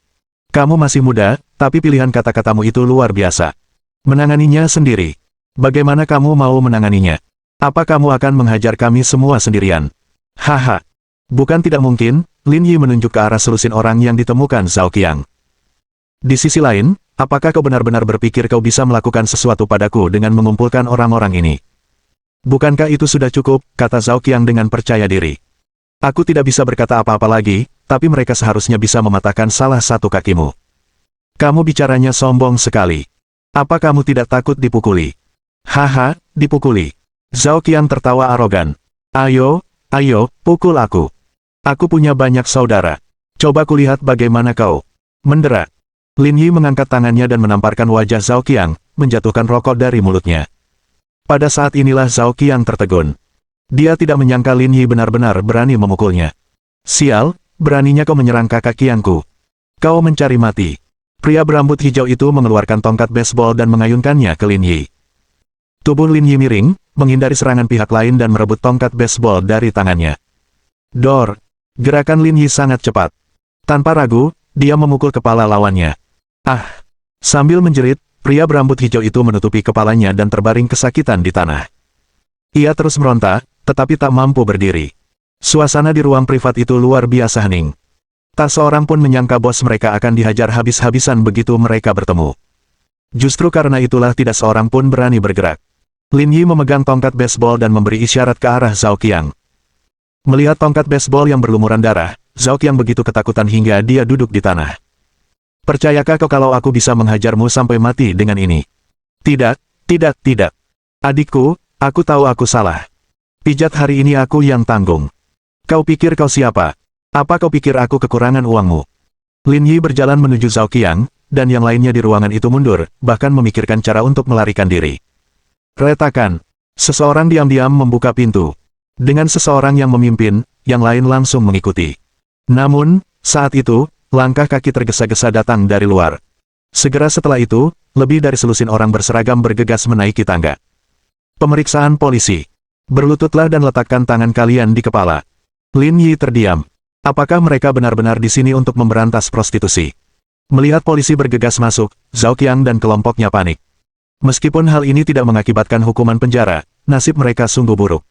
A: Kamu masih muda, tapi pilihan kata-katamu itu luar biasa. Menanganinya sendiri. Bagaimana kamu mau menanganinya? Apa kamu akan menghajar kami semua sendirian? Haha. Bukan tidak mungkin, Lin Yi menunjuk ke arah selusin orang yang ditemukan Zhao Qiang. Di sisi lain, apakah kau benar-benar berpikir kau bisa melakukan sesuatu padaku dengan mengumpulkan orang-orang ini? Bukankah itu sudah cukup, kata Zhao Qiang dengan percaya diri. Aku tidak bisa berkata apa-apa lagi, tapi mereka seharusnya bisa mematahkan salah satu kakimu. Kamu bicaranya sombong sekali. Apa kamu tidak takut dipukuli? Haha, dipukuli. Zhao Qiang tertawa arogan. Ayo, pukul aku. Aku punya banyak saudara. Coba kulihat bagaimana kau. Mendera. Lin Yi mengangkat tangannya dan menamparkan wajah Zhao Qiang, menjatuhkan rokok dari mulutnya. Pada saat inilah Zhao Qiang tertegun. Dia tidak menyangka Lin Yi benar-benar berani memukulnya. Sial, beraninya kau menyerang kakak Qiangku. Kau mencari mati. Pria berambut hijau itu mengeluarkan tongkat baseball dan mengayunkannya ke Lin Yi. Tubuh Lin Yi miring, menghindari serangan pihak lain dan merebut tongkat baseball dari tangannya. Dor! Gerakan Lin Yi sangat cepat. Tanpa ragu, dia memukul kepala lawannya. Ah! Sambil menjerit, pria berambut hijau itu menutupi kepalanya dan terbaring kesakitan di tanah. Ia terus meronta, tetapi tak mampu berdiri. Suasana di ruang privat itu luar biasa hening. Tak seorang pun menyangka bos mereka akan dihajar habis-habisan begitu mereka bertemu. Justru karena itulah tidak seorang pun berani bergerak. Lin Yi memegang tongkat baseball dan memberi isyarat ke arah Zhao Qiang. Melihat tongkat baseball yang berlumuran darah, Zhao Qiang begitu ketakutan hingga dia duduk di tanah. Percayakah kau kalau aku bisa menghajarmu sampai mati dengan ini? Tidak. Adikku, aku tahu aku salah. Pijat hari ini aku yang tanggung. Kau pikir kau siapa? Apa kau pikir aku kekurangan uangmu? Lin Yi berjalan menuju Zhao Qiang, dan yang lainnya di ruangan itu mundur, bahkan memikirkan cara untuk melarikan diri. Retakan. Seseorang diam-diam membuka pintu. Dengan seseorang yang memimpin, yang lain langsung mengikuti. Namun, saat itu, langkah kaki tergesa-gesa datang dari luar. Segera setelah itu, lebih dari selusin orang berseragam bergegas menaiki tangga. Pemeriksaan polisi. Berlututlah dan letakkan tangan kalian di kepala. Lin Yi terdiam. Apakah mereka benar-benar di sini untuk memberantas prostitusi? Melihat polisi bergegas masuk, Zhao Qiang dan kelompoknya panik. Meskipun hal ini tidak mengakibatkan hukuman penjara, nasib mereka sungguh buruk.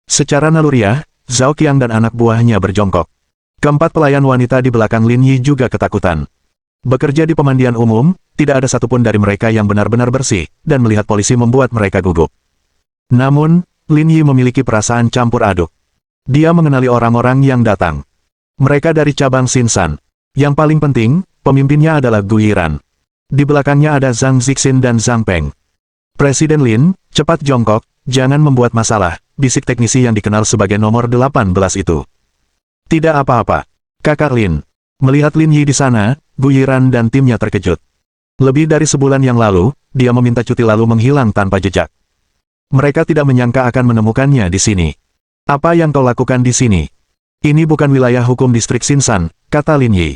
A: Secara naluriah, Zhao Qiang dan anak buahnya berjongkok. Keempat pelayan wanita di belakang Lin Yi juga ketakutan. Bekerja di pemandian umum, tidak ada satupun dari mereka yang benar-benar bersih, dan melihat polisi membuat mereka gugup. Namun, Lin Yi memiliki perasaan campur aduk. Dia mengenali orang-orang yang datang. Mereka dari cabang Xinsan. Yang paling penting, pemimpinnya adalah Gu Yiran. Di belakangnya ada Zhang Zixin dan Zhang Peng. Presiden Lin, cepat jongkok, jangan membuat masalah, bisik teknisi yang dikenal sebagai nomor 18 itu. Tidak apa-apa. Kakak Lin. Melihat Lin Yi di sana, Gu Yiran dan timnya terkejut. Lebih dari sebulan yang lalu, dia meminta cuti lalu menghilang tanpa jejak. Mereka tidak menyangka akan menemukannya di sini. Apa yang kau lakukan di sini? Ini bukan wilayah hukum distrik Xinsan, kata Lin Yi.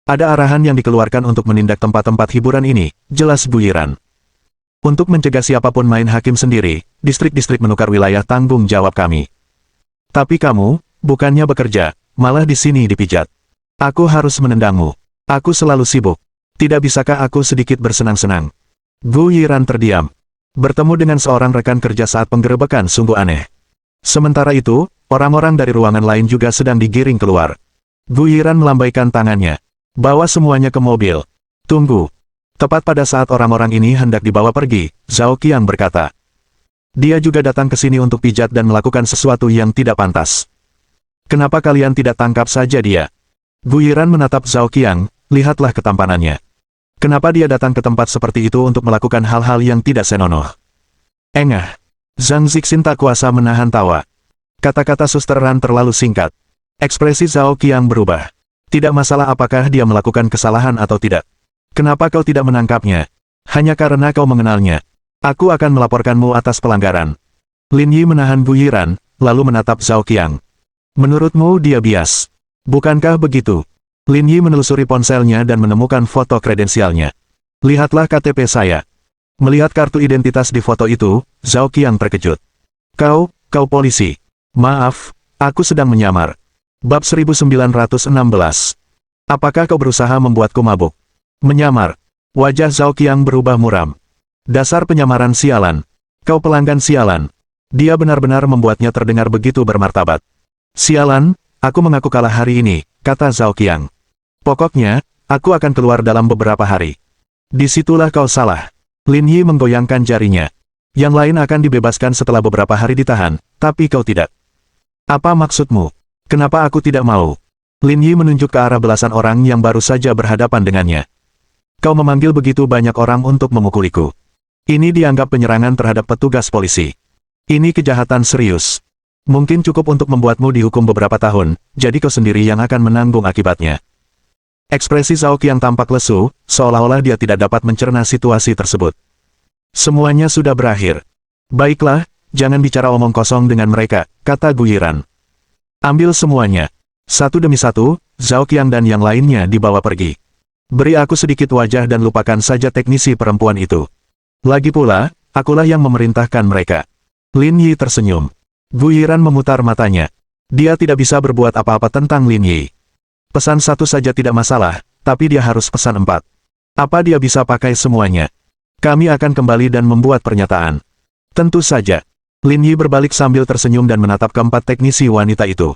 A: Ada arahan yang dikeluarkan untuk menindak tempat-tempat hiburan ini, jelas Gu Yiran. Untuk mencegah siapapun main hakim sendiri, distrik-distrik menukar wilayah tanggung jawab kami. Tapi kamu, bukannya bekerja, malah di sini dipijat. Aku harus menendangmu. Aku selalu sibuk. Tidak bisakah aku sedikit bersenang-senang? Gu Yiran terdiam. Bertemu dengan seorang rekan kerja saat penggerebekan sungguh aneh. Sementara itu, orang-orang dari ruangan lain juga sedang digiring keluar. Gu Yiran melambaikan tangannya. Bawa semuanya ke mobil. Tunggu. Tepat pada saat orang-orang ini hendak dibawa pergi, Zhao Qiang berkata. Dia juga datang ke sini untuk pijat dan melakukan sesuatu yang tidak pantas. Kenapa kalian tidak tangkap saja dia? Gu Yiran menatap Zhao Qiang, lihatlah ketampanannya. Kenapa dia datang ke tempat seperti itu untuk melakukan hal-hal yang tidak senonoh? Engah. Zhang Zixin tak kuasa menahan tawa. Kata-kata Suster Ran terlalu singkat. Ekspresi Zhao Qiang berubah. Tidak masalah apakah dia melakukan kesalahan atau tidak. Kenapa kau tidak menangkapnya? Hanya karena kau mengenalnya. Aku akan melaporkanmu atas pelanggaran. Lin Yi menahan Gu Yiran, lalu menatap Zhao Qiang. Menurutmu dia bias? Bukankah begitu? Lin Yi menelusuri ponselnya dan menemukan foto kredensialnya. Lihatlah KTP saya. Melihat kartu identitas di foto itu, Zhao Qiang terkejut. Kau polisi. Maaf, aku sedang menyamar. Bab 1916. Apakah kau berusaha membuatku mabuk? Menyamar. Wajah Zhao Qiang berubah muram. Dasar penyamaran sialan. Kau pelanggan sialan. Dia benar-benar membuatnya terdengar begitu bermartabat. Sialan, aku mengaku kalah hari ini, kata Zhao Qiang. Pokoknya, aku akan keluar dalam beberapa hari. Disitulah kau salah. Lin Yi menggoyangkan jarinya. Yang lain akan dibebaskan setelah beberapa hari ditahan, tapi kau tidak. Apa maksudmu? Kenapa aku tidak mau? Lin Yi menunjuk ke arah belasan orang yang baru saja berhadapan dengannya. Kau memanggil begitu banyak orang untuk memukuliku. Ini dianggap penyerangan terhadap petugas polisi. Ini kejahatan serius. Mungkin cukup untuk membuatmu dihukum beberapa tahun, jadi kau sendiri yang akan menanggung akibatnya. Ekspresi Zhao Qiang tampak lesu, seolah-olah dia tidak dapat mencerna situasi tersebut. Semuanya sudah berakhir. Baiklah, jangan bicara omong kosong dengan mereka, kata Gu Yiran. Ambil semuanya. Satu demi satu, Zhao Qiang dan yang lainnya dibawa pergi. Beri aku sedikit wajah dan lupakan saja teknisi perempuan itu. Lagi pula, akulah yang memerintahkan mereka. Lin Yi tersenyum. Gu Yiran memutar matanya. Dia tidak bisa berbuat apa-apa tentang Lin Yi. Pesan satu saja tidak masalah, tapi dia harus pesan 4. Apa dia bisa pakai semuanya? Kami akan kembali dan membuat pernyataan. Tentu saja. Lin Yi berbalik sambil tersenyum dan menatap keempat teknisi wanita itu.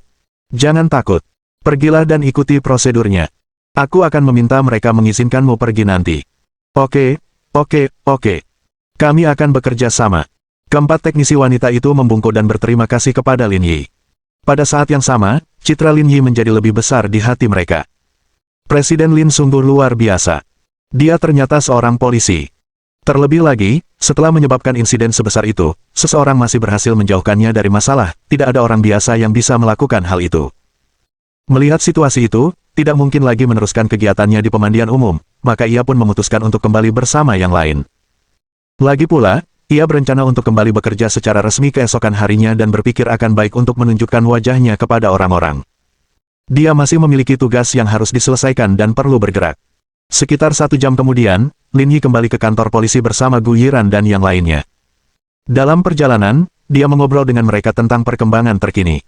A: Jangan takut. Pergilah dan ikuti prosedurnya. Aku akan meminta mereka mengizinkanmu pergi nanti. Oke. Kami akan bekerja sama. Keempat teknisi wanita itu membungkuk dan berterima kasih kepada Lin Yi. Pada saat yang sama, citra Lin Yi menjadi lebih besar di hati mereka. Presiden Lin sungguh luar biasa. Dia ternyata seorang polisi. Terlebih lagi, setelah menyebabkan insiden sebesar itu, seseorang masih berhasil menjauhkannya dari masalah, tidak ada orang biasa yang bisa melakukan hal itu. Melihat situasi itu, tidak mungkin lagi meneruskan kegiatannya di pemandian umum, maka ia pun memutuskan untuk kembali bersama yang lain. Lagi pula, ia berencana untuk kembali bekerja secara resmi keesokan harinya dan berpikir akan baik untuk menunjukkan wajahnya kepada orang-orang. Dia masih memiliki tugas yang harus diselesaikan dan perlu bergerak. Sekitar 1 jam kemudian, Lin Yi kembali ke kantor polisi bersama Gu Yiran dan yang lainnya. Dalam perjalanan, dia mengobrol dengan mereka tentang perkembangan terkini.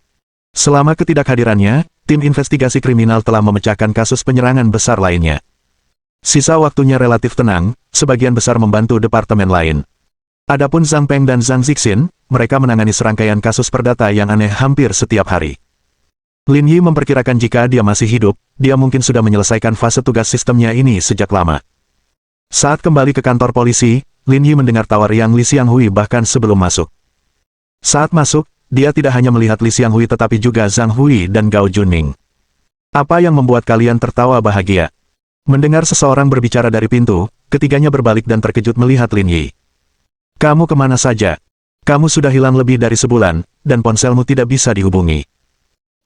A: Selama ketidakhadirannya, tim investigasi kriminal telah memecahkan kasus penyerangan besar lainnya. Sisa waktunya relatif tenang, sebagian besar membantu departemen lain. Adapun Zhang Peng dan Zhang Zixin, mereka menangani serangkaian kasus perdata yang aneh hampir setiap hari. Lin Yi memperkirakan jika dia masih hidup, dia mungkin sudah menyelesaikan fase tugas sistemnya ini sejak lama. Saat kembali ke kantor polisi, Lin Yi mendengar tawa riang Li Xianghui bahkan sebelum masuk. Saat masuk, dia tidak hanya melihat Li Xianghui tetapi juga Zhang Hui dan Gao Junming. Apa yang membuat kalian tertawa bahagia? Mendengar seseorang berbicara dari pintu, ketiganya berbalik dan terkejut melihat Lin Yi. Kamu kemana saja? Kamu sudah hilang lebih dari sebulan, dan ponselmu tidak bisa dihubungi.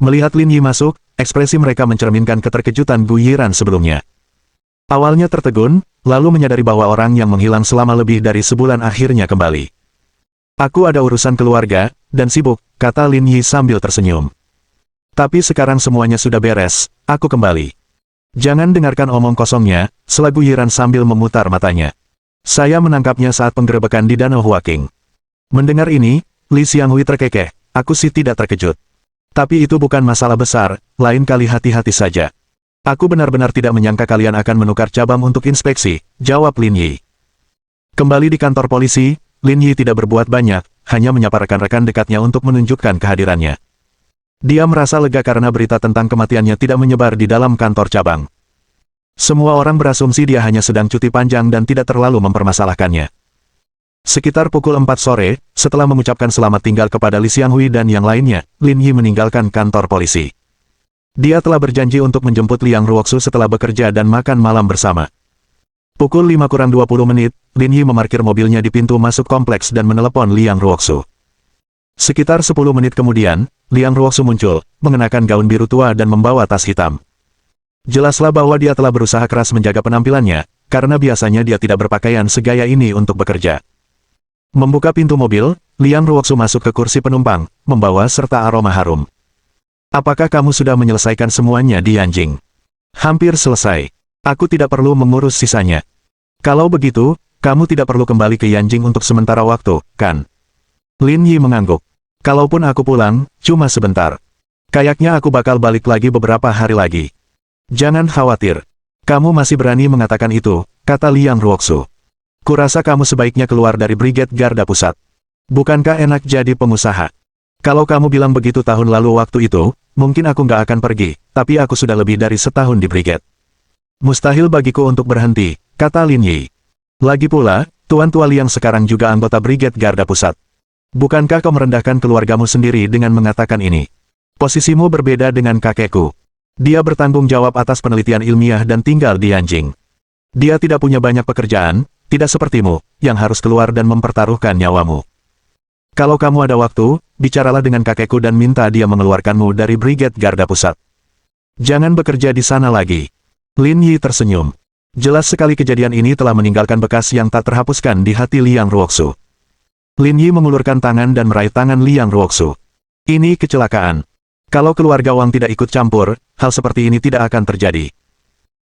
A: Melihat Lin Yi masuk, ekspresi mereka mencerminkan keterkejutan Gu Yiran sebelumnya. Awalnya tertegun, lalu menyadari bahwa orang yang menghilang selama lebih dari sebulan akhirnya kembali. Aku ada urusan keluarga, dan sibuk, kata Lin Yi sambil tersenyum. Tapi sekarang semuanya sudah beres, aku kembali. Jangan dengarkan omong kosongnya, sela Gu Yiran sambil memutar matanya. Saya menangkapnya saat penggerebekan di Danau Huaqing. Mendengar ini, Li Xianghui terkekeh, aku sih tidak terkejut. Tapi itu bukan masalah besar, lain kali hati-hati saja. Aku benar-benar tidak menyangka kalian akan menukar cabang untuk inspeksi, jawab Lin Yi. Kembali di kantor polisi, Lin Yi tidak berbuat banyak, hanya menyapa rekan-rekan dekatnya untuk menunjukkan kehadirannya. Dia merasa lega karena berita tentang kematiannya tidak menyebar di dalam kantor cabang. Semua orang berasumsi dia hanya sedang cuti panjang dan tidak terlalu mempermasalahkannya. Sekitar pukul 4 sore, setelah mengucapkan selamat tinggal kepada Li Xianghui dan yang lainnya, Lin Yi meninggalkan kantor polisi. Dia telah berjanji untuk menjemput Liang Ruoxu setelah bekerja dan makan malam bersama. Pukul 5:20, Lin Yi memarkir mobilnya di pintu masuk kompleks dan menelepon Liang Ruoxu. Sekitar 10 menit kemudian, Liang Ruoxu muncul, mengenakan gaun biru tua dan membawa tas hitam. Jelaslah bahwa dia telah berusaha keras menjaga penampilannya, karena biasanya dia tidak berpakaian segaya ini untuk bekerja. Membuka pintu mobil, Liang Ruoxu masuk ke kursi penumpang, membawa serta aroma harum. Apakah kamu sudah menyelesaikan semuanya di Yanjing? Hampir selesai. Aku tidak perlu mengurus sisanya. Kalau begitu, kamu tidak perlu kembali ke Yanjing untuk sementara waktu, kan? Lin Yi mengangguk. Kalaupun aku pulang, cuma sebentar. Kayaknya aku bakal balik lagi beberapa hari lagi. Jangan khawatir. Kamu masih berani mengatakan itu, kata Liang Ruoxu. Kurasa kamu sebaiknya keluar dari Brigade Garda Pusat. Bukankah enak jadi pengusaha? Kalau kamu bilang begitu tahun lalu waktu itu, mungkin aku nggak akan pergi, tapi aku sudah lebih dari setahun di Brigade. Mustahil bagiku untuk berhenti, kata Lin Yi. Lagi pula, Tuan Tua Liang sekarang juga anggota Brigade Garda Pusat. Bukankah kau merendahkan keluargamu sendiri dengan mengatakan ini? Posisimu berbeda dengan kakekku. Dia bertanggung jawab atas penelitian ilmiah dan tinggal di Yanjing. Dia tidak punya banyak pekerjaan, tidak sepertimu, yang harus keluar dan mempertaruhkan nyawamu. Kalau kamu ada waktu, bicaralah dengan kakekku dan minta dia mengeluarkanmu dari Brigade Garda Pusat. Jangan bekerja di sana lagi. Lin Yi tersenyum. Jelas sekali kejadian ini telah meninggalkan bekas yang tak terhapuskan di hati Liang Ruoxu. Lin Yi mengulurkan tangan dan meraih tangan Liang Ruoxu. Ini kecelakaan. Kalau keluarga Wang tidak ikut campur, hal seperti ini tidak akan terjadi.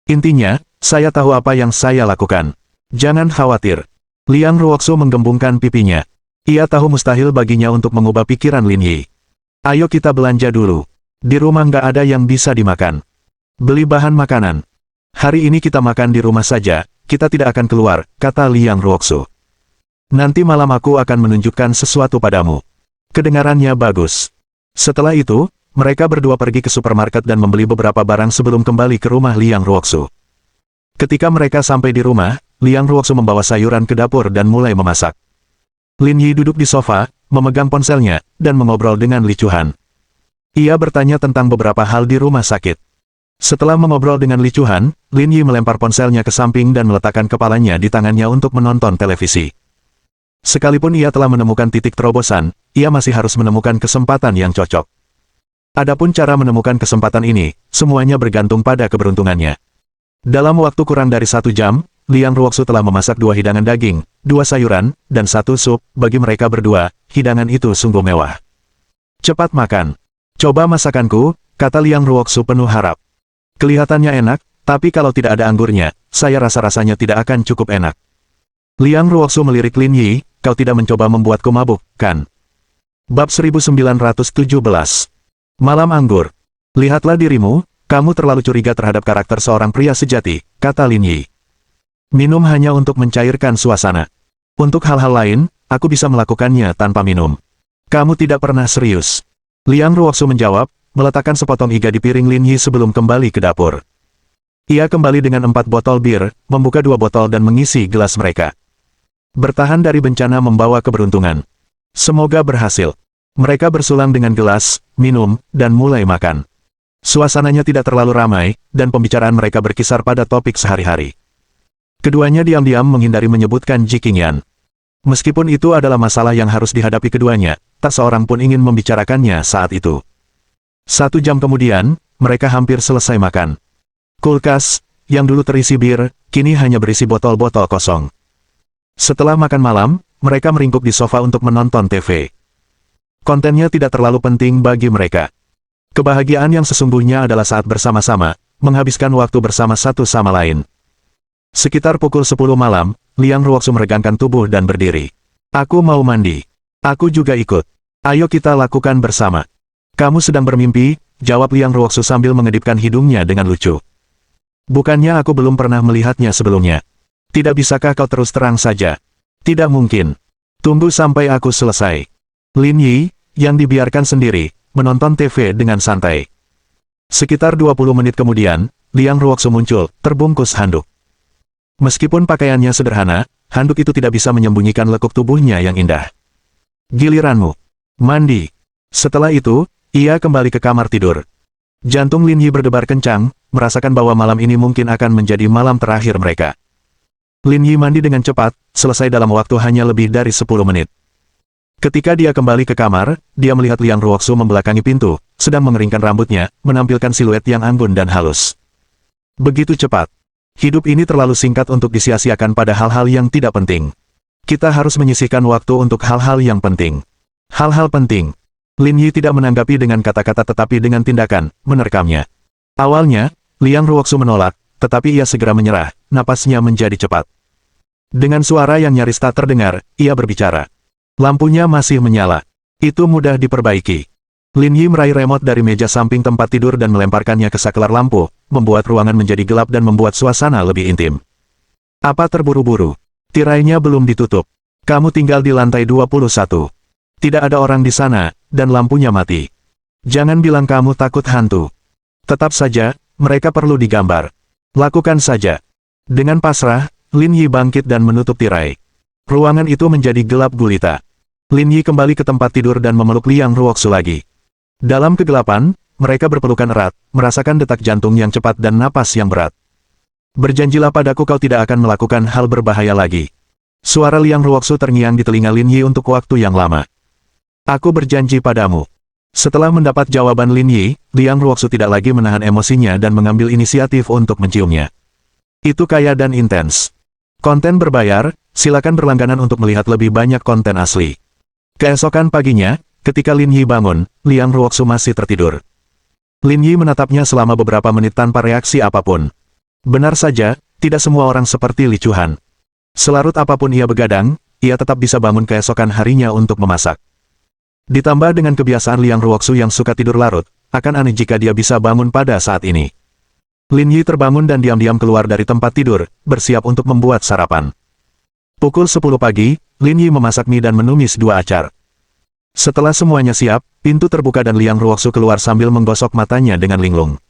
A: Intinya, saya tahu apa yang saya lakukan. Jangan khawatir. Liang Ruoxu menggembungkan pipinya. Ia tahu mustahil baginya untuk mengubah pikiran Lin Yi. Ayo kita belanja dulu. Di rumah nggak ada yang bisa dimakan. Beli bahan makanan. Hari ini kita makan di rumah saja, kita tidak akan keluar, kata Liang Ruoxu. Nanti malam aku akan menunjukkan sesuatu padamu. Kedengarannya bagus. Setelah itu, mereka berdua pergi ke supermarket dan membeli beberapa barang sebelum kembali ke rumah Liang Ruoxu. Ketika mereka sampai di rumah, Liang Ruoxu membawa sayuran ke dapur dan mulai memasak. Lin Yi duduk di sofa, memegang ponselnya, dan mengobrol dengan Li Chuhan. Ia bertanya tentang beberapa hal di rumah sakit. Setelah mengobrol dengan Li Chuhan, Lin Yi melempar ponselnya ke samping dan meletakkan kepalanya di tangannya untuk menonton televisi. Sekalipun ia telah menemukan titik terobosan, ia masih harus menemukan kesempatan yang cocok. Adapun cara menemukan kesempatan ini, semuanya bergantung pada keberuntungannya. Dalam waktu kurang dari 1 jam, Liang Ruoxu telah memasak 2 hidangan daging, 2 sayuran, dan 1 sup. Bagi mereka berdua, hidangan itu sungguh mewah. Cepat makan. Coba masakanku, kata Liang Ruoxu penuh harap. Kelihatannya enak, tapi kalau tidak ada anggurnya, saya rasa rasanya tidak akan cukup enak. Liang Ruoxu melirik Lin Yi, kau tidak mencoba membuatku mabuk, kan? Bab 1917. Malam anggur. Lihatlah dirimu, kamu terlalu curiga terhadap karakter seorang pria sejati, kata Lin Yi. Minum hanya untuk mencairkan suasana. Untuk hal-hal lain, aku bisa melakukannya tanpa minum. Kamu tidak pernah serius. Liang Ruoxu menjawab, meletakkan sepotong iga di piring Lin Yi sebelum kembali ke dapur. Ia kembali dengan 4 botol bir, membuka 2 botol dan mengisi gelas mereka. Bertahan dari bencana membawa keberuntungan. Semoga berhasil. Mereka bersulang dengan gelas, minum, dan mulai makan. Suasananya tidak terlalu ramai, dan pembicaraan mereka berkisar pada topik sehari-hari. Keduanya diam-diam menghindari menyebutkan Ji Qingyan. Meskipun itu adalah masalah yang harus dihadapi keduanya, tak seorang pun ingin membicarakannya saat itu. 1 jam kemudian, mereka hampir selesai makan. Kulkas, yang dulu terisi bir, kini hanya berisi botol-botol kosong. Setelah makan malam, mereka meringkuk di sofa untuk menonton TV. Kontennya tidak terlalu penting bagi mereka. Kebahagiaan yang sesungguhnya adalah saat bersama-sama, menghabiskan waktu bersama satu sama lain. Sekitar pukul 10 malam, Liang Ruoxu meregangkan tubuh dan berdiri. Aku mau mandi. Aku juga ikut. Ayo kita lakukan bersama. Kamu sedang bermimpi, jawab Liang Ruoxu sambil mengedipkan hidungnya dengan lucu. Bukannya aku belum pernah melihatnya sebelumnya. Tidak bisakah kau terus terang saja? Tidak mungkin. Tunggu sampai aku selesai. Lin Yi, yang dibiarkan sendiri, menonton TV dengan santai. Sekitar 20 menit kemudian, Liang Ruoxu muncul, terbungkus handuk. Meskipun pakaiannya sederhana, handuk itu tidak bisa menyembunyikan lekuk tubuhnya yang indah. Giliranmu. Mandi. Setelah itu, ia kembali ke kamar tidur. Jantung Lin Yi berdebar kencang, merasakan bahwa malam ini mungkin akan menjadi malam terakhir mereka. Lin Yi mandi dengan cepat, selesai dalam waktu hanya lebih dari 10 menit. Ketika dia kembali ke kamar, dia melihat Liang Ruoxu membelakangi pintu, sedang mengeringkan rambutnya, menampilkan siluet yang anggun dan halus. Begitu cepat. Hidup ini terlalu singkat untuk disia-siakan pada hal-hal yang tidak penting. Kita harus menyisihkan waktu untuk hal-hal yang penting. Hal-hal penting. Lin Yi tidak menanggapi dengan kata-kata tetapi dengan tindakan, menerkamnya. Awalnya, Liang Ruoxu menolak, tetapi ia segera menyerah, napasnya menjadi cepat. Dengan suara yang nyaris tak terdengar, ia berbicara. Lampunya masih menyala. Itu mudah diperbaiki. Lin Yi meraih remote dari meja samping tempat tidur dan melemparkannya ke saklar lampu, membuat ruangan menjadi gelap dan membuat suasana lebih intim. Apa terburu-buru? Tirainya belum ditutup. Kamu tinggal di lantai 21. Tidak ada orang di sana, dan lampunya mati. Jangan bilang kamu takut hantu. Tetap saja, mereka perlu digambar. Lakukan saja. Dengan pasrah, Lin Yi bangkit dan menutup tirai. Ruangan itu menjadi gelap gulita. Lin Yi kembali ke tempat tidur dan memeluk Liang Ruoxu lagi. Dalam kegelapan, mereka berpelukan erat, merasakan detak jantung yang cepat dan napas yang berat. Berjanjilah padaku kau tidak akan melakukan hal berbahaya lagi. Suara Liang Ruoxu terngiang di telinga Lin Yi untuk waktu yang lama. Aku berjanji padamu. Setelah mendapat jawaban Lin Yi, Liang Ruoxu tidak lagi menahan emosinya dan mengambil inisiatif untuk menciumnya. Itu kaya dan intens. Konten berbayar, silakan berlangganan untuk melihat lebih banyak konten asli. Keesokan paginya, ketika Lin Yi bangun, Liang Ruoxu masih tertidur. Lin Yi menatapnya selama beberapa menit tanpa reaksi apapun. Benar saja, tidak semua orang seperti Li Chuhan. Selarut apapun ia begadang, ia tetap bisa bangun keesokan harinya untuk memasak. Ditambah dengan kebiasaan Liang Ruoxu yang suka tidur larut, akan aneh jika dia bisa bangun pada saat ini. Lin Yi terbangun dan diam-diam keluar dari tempat tidur, bersiap untuk membuat sarapan. Pukul 10 pagi, Lin Yi memasak mie dan menumis 2 acar. Setelah semuanya siap, pintu terbuka dan Liang Ruoxu keluar sambil menggosok matanya dengan linglung.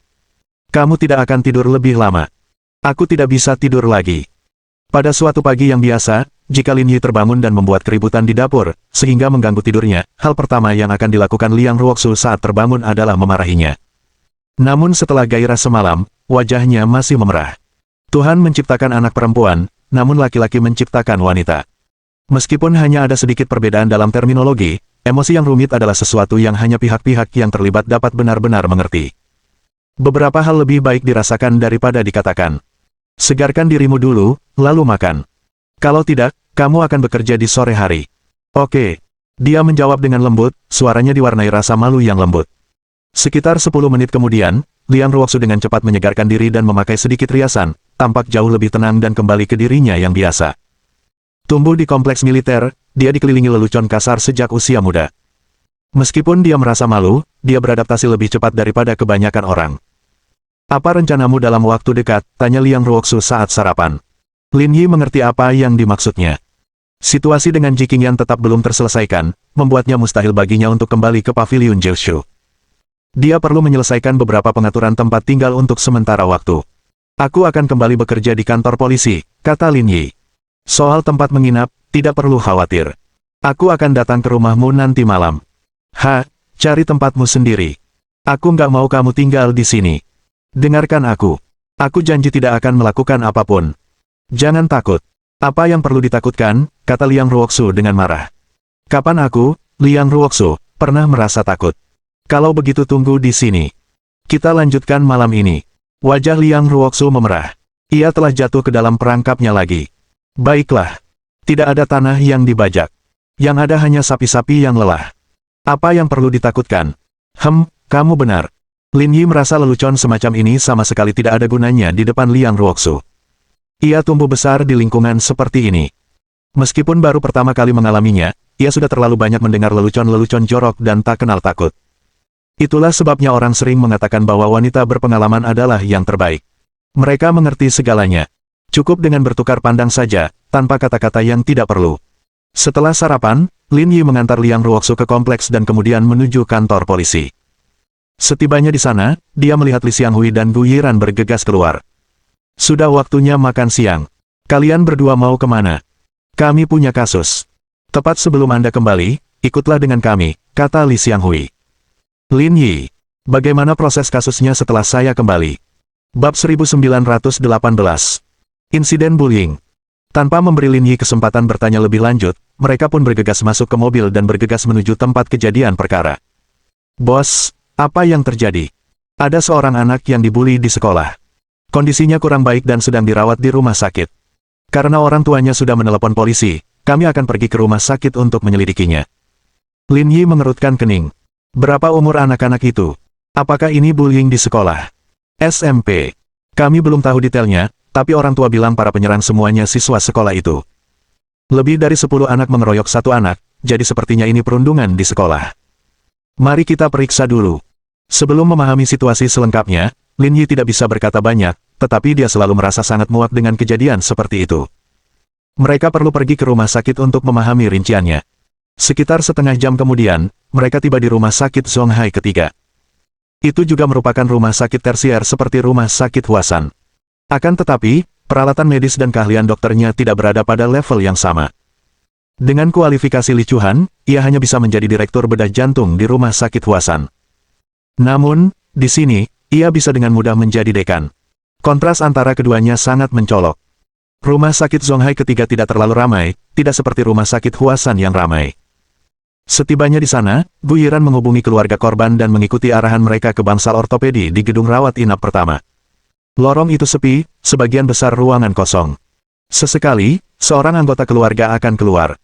A: Kamu tidak akan tidur lebih lama. Aku tidak bisa tidur lagi. Pada suatu pagi yang biasa, jika Lin Yi terbangun dan membuat keributan di dapur, sehingga mengganggu tidurnya, hal pertama yang akan dilakukan Liang Ruoxu saat terbangun adalah memarahinya. Namun setelah gairah semalam, wajahnya masih memerah. Tuhan menciptakan anak perempuan, namun laki-laki menciptakan wanita. Meskipun hanya ada sedikit perbedaan dalam terminologi, emosi yang rumit adalah sesuatu yang hanya pihak-pihak yang terlibat dapat benar-benar mengerti. Beberapa hal lebih baik dirasakan daripada dikatakan. Segarkan dirimu dulu, lalu makan. Kalau tidak, kamu akan bekerja di sore hari. Oke. Dia menjawab dengan lembut, suaranya diwarnai rasa malu yang lembut. Sekitar 10 menit kemudian, Liang Ruoxu dengan cepat menyegarkan diri dan memakai sedikit riasan, tampak jauh lebih tenang dan kembali ke dirinya yang biasa. Tumbuh di kompleks militer, dia dikelilingi lelucon kasar sejak usia muda. Meskipun dia merasa malu, dia beradaptasi lebih cepat daripada kebanyakan orang. Apa rencanamu dalam waktu dekat? Tanya Liang Ruoxu saat sarapan. Lin Yi mengerti apa yang dimaksudnya. Situasi dengan Ji Qingyan tetap belum terselesaikan, membuatnya mustahil baginya untuk kembali ke paviliun Jiushu. Dia perlu menyelesaikan beberapa pengaturan tempat tinggal untuk sementara waktu. Aku akan kembali bekerja di kantor polisi, kata Lin Yi. Soal tempat menginap, tidak perlu khawatir. Aku akan datang ke rumahmu nanti malam. Cari tempatmu sendiri. Aku nggak mau kamu tinggal di sini. Dengarkan aku. Aku janji tidak akan melakukan apapun. Jangan takut. Apa yang perlu ditakutkan, kata Liang Ruoxu dengan marah. Kapan aku, Liang Ruoxu, pernah merasa takut? Kalau begitu tunggu di sini. Kita lanjutkan malam ini. Wajah Liang Ruoxu memerah. Ia telah jatuh ke dalam perangkapnya lagi. Baiklah. Tidak ada tanah yang dibajak. Yang ada hanya sapi-sapi yang lelah. Apa yang perlu ditakutkan? Kamu benar. Lin Yi merasa lelucon semacam ini sama sekali tidak ada gunanya di depan Liang Ruoxu. Ia tumbuh besar di lingkungan seperti ini. Meskipun baru pertama kali mengalaminya, ia sudah terlalu banyak mendengar lelucon-lelucon jorok dan tak kenal takut. Itulah sebabnya orang sering mengatakan bahwa wanita berpengalaman adalah yang terbaik. Mereka mengerti segalanya. Cukup dengan bertukar pandang saja, tanpa kata-kata yang tidak perlu. Setelah sarapan, Lin Yi mengantar Liang Ruoxu ke kompleks dan kemudian menuju kantor polisi. Setibanya di sana, dia melihat Li Xianghui dan Gu Yiran bergegas keluar. Sudah waktunya makan siang. Kalian berdua mau kemana? Kami punya kasus. Tepat sebelum Anda kembali, ikutlah dengan kami, kata Li Xianghui. Lin Yi, bagaimana proses kasusnya setelah saya kembali? Bab 1918. Insiden bullying. Tanpa memberi Lin Yi kesempatan bertanya lebih lanjut, mereka pun bergegas masuk ke mobil dan bergegas menuju tempat kejadian perkara. Bos, apa yang terjadi? Ada seorang anak yang dibully di sekolah. Kondisinya kurang baik dan sedang dirawat di rumah sakit. Karena orang tuanya sudah menelepon polisi, kami akan pergi ke rumah sakit untuk menyelidikinya. Lin Yi mengerutkan kening. Berapa umur anak-anak itu? Apakah ini bullying di sekolah? SMP. Kami belum tahu detailnya, tapi orang tua bilang para penyerang semuanya siswa sekolah itu. Lebih dari 10 anak mengeroyok satu anak, jadi sepertinya ini perundungan di sekolah. Mari kita periksa dulu. Sebelum memahami situasi selengkapnya, Lin Yi tidak bisa berkata banyak, tetapi dia selalu merasa sangat muak dengan kejadian seperti itu. Mereka perlu pergi ke rumah sakit untuk memahami rinciannya. Sekitar setengah jam kemudian, mereka tiba di rumah sakit Zonghai ketiga. Itu juga merupakan rumah sakit tersier seperti rumah sakit Huasan. Akan tetapi, peralatan medis dan keahlian dokternya tidak berada pada level yang sama. Dengan kualifikasi Li Chuhan, ia hanya bisa menjadi direktur bedah jantung di rumah sakit Huasan. Namun, di sini, ia bisa dengan mudah menjadi dekan. Kontras antara keduanya sangat mencolok. Rumah sakit Zonghai ketiga tidak terlalu ramai, tidak seperti rumah sakit Huasan yang ramai. Setibanya di sana, Gu Yiran menghubungi keluarga korban dan mengikuti arahan mereka ke bangsal ortopedi di gedung rawat inap pertama. Lorong itu sepi, sebagian besar ruangan kosong. Sesekali, seorang anggota keluarga akan keluar.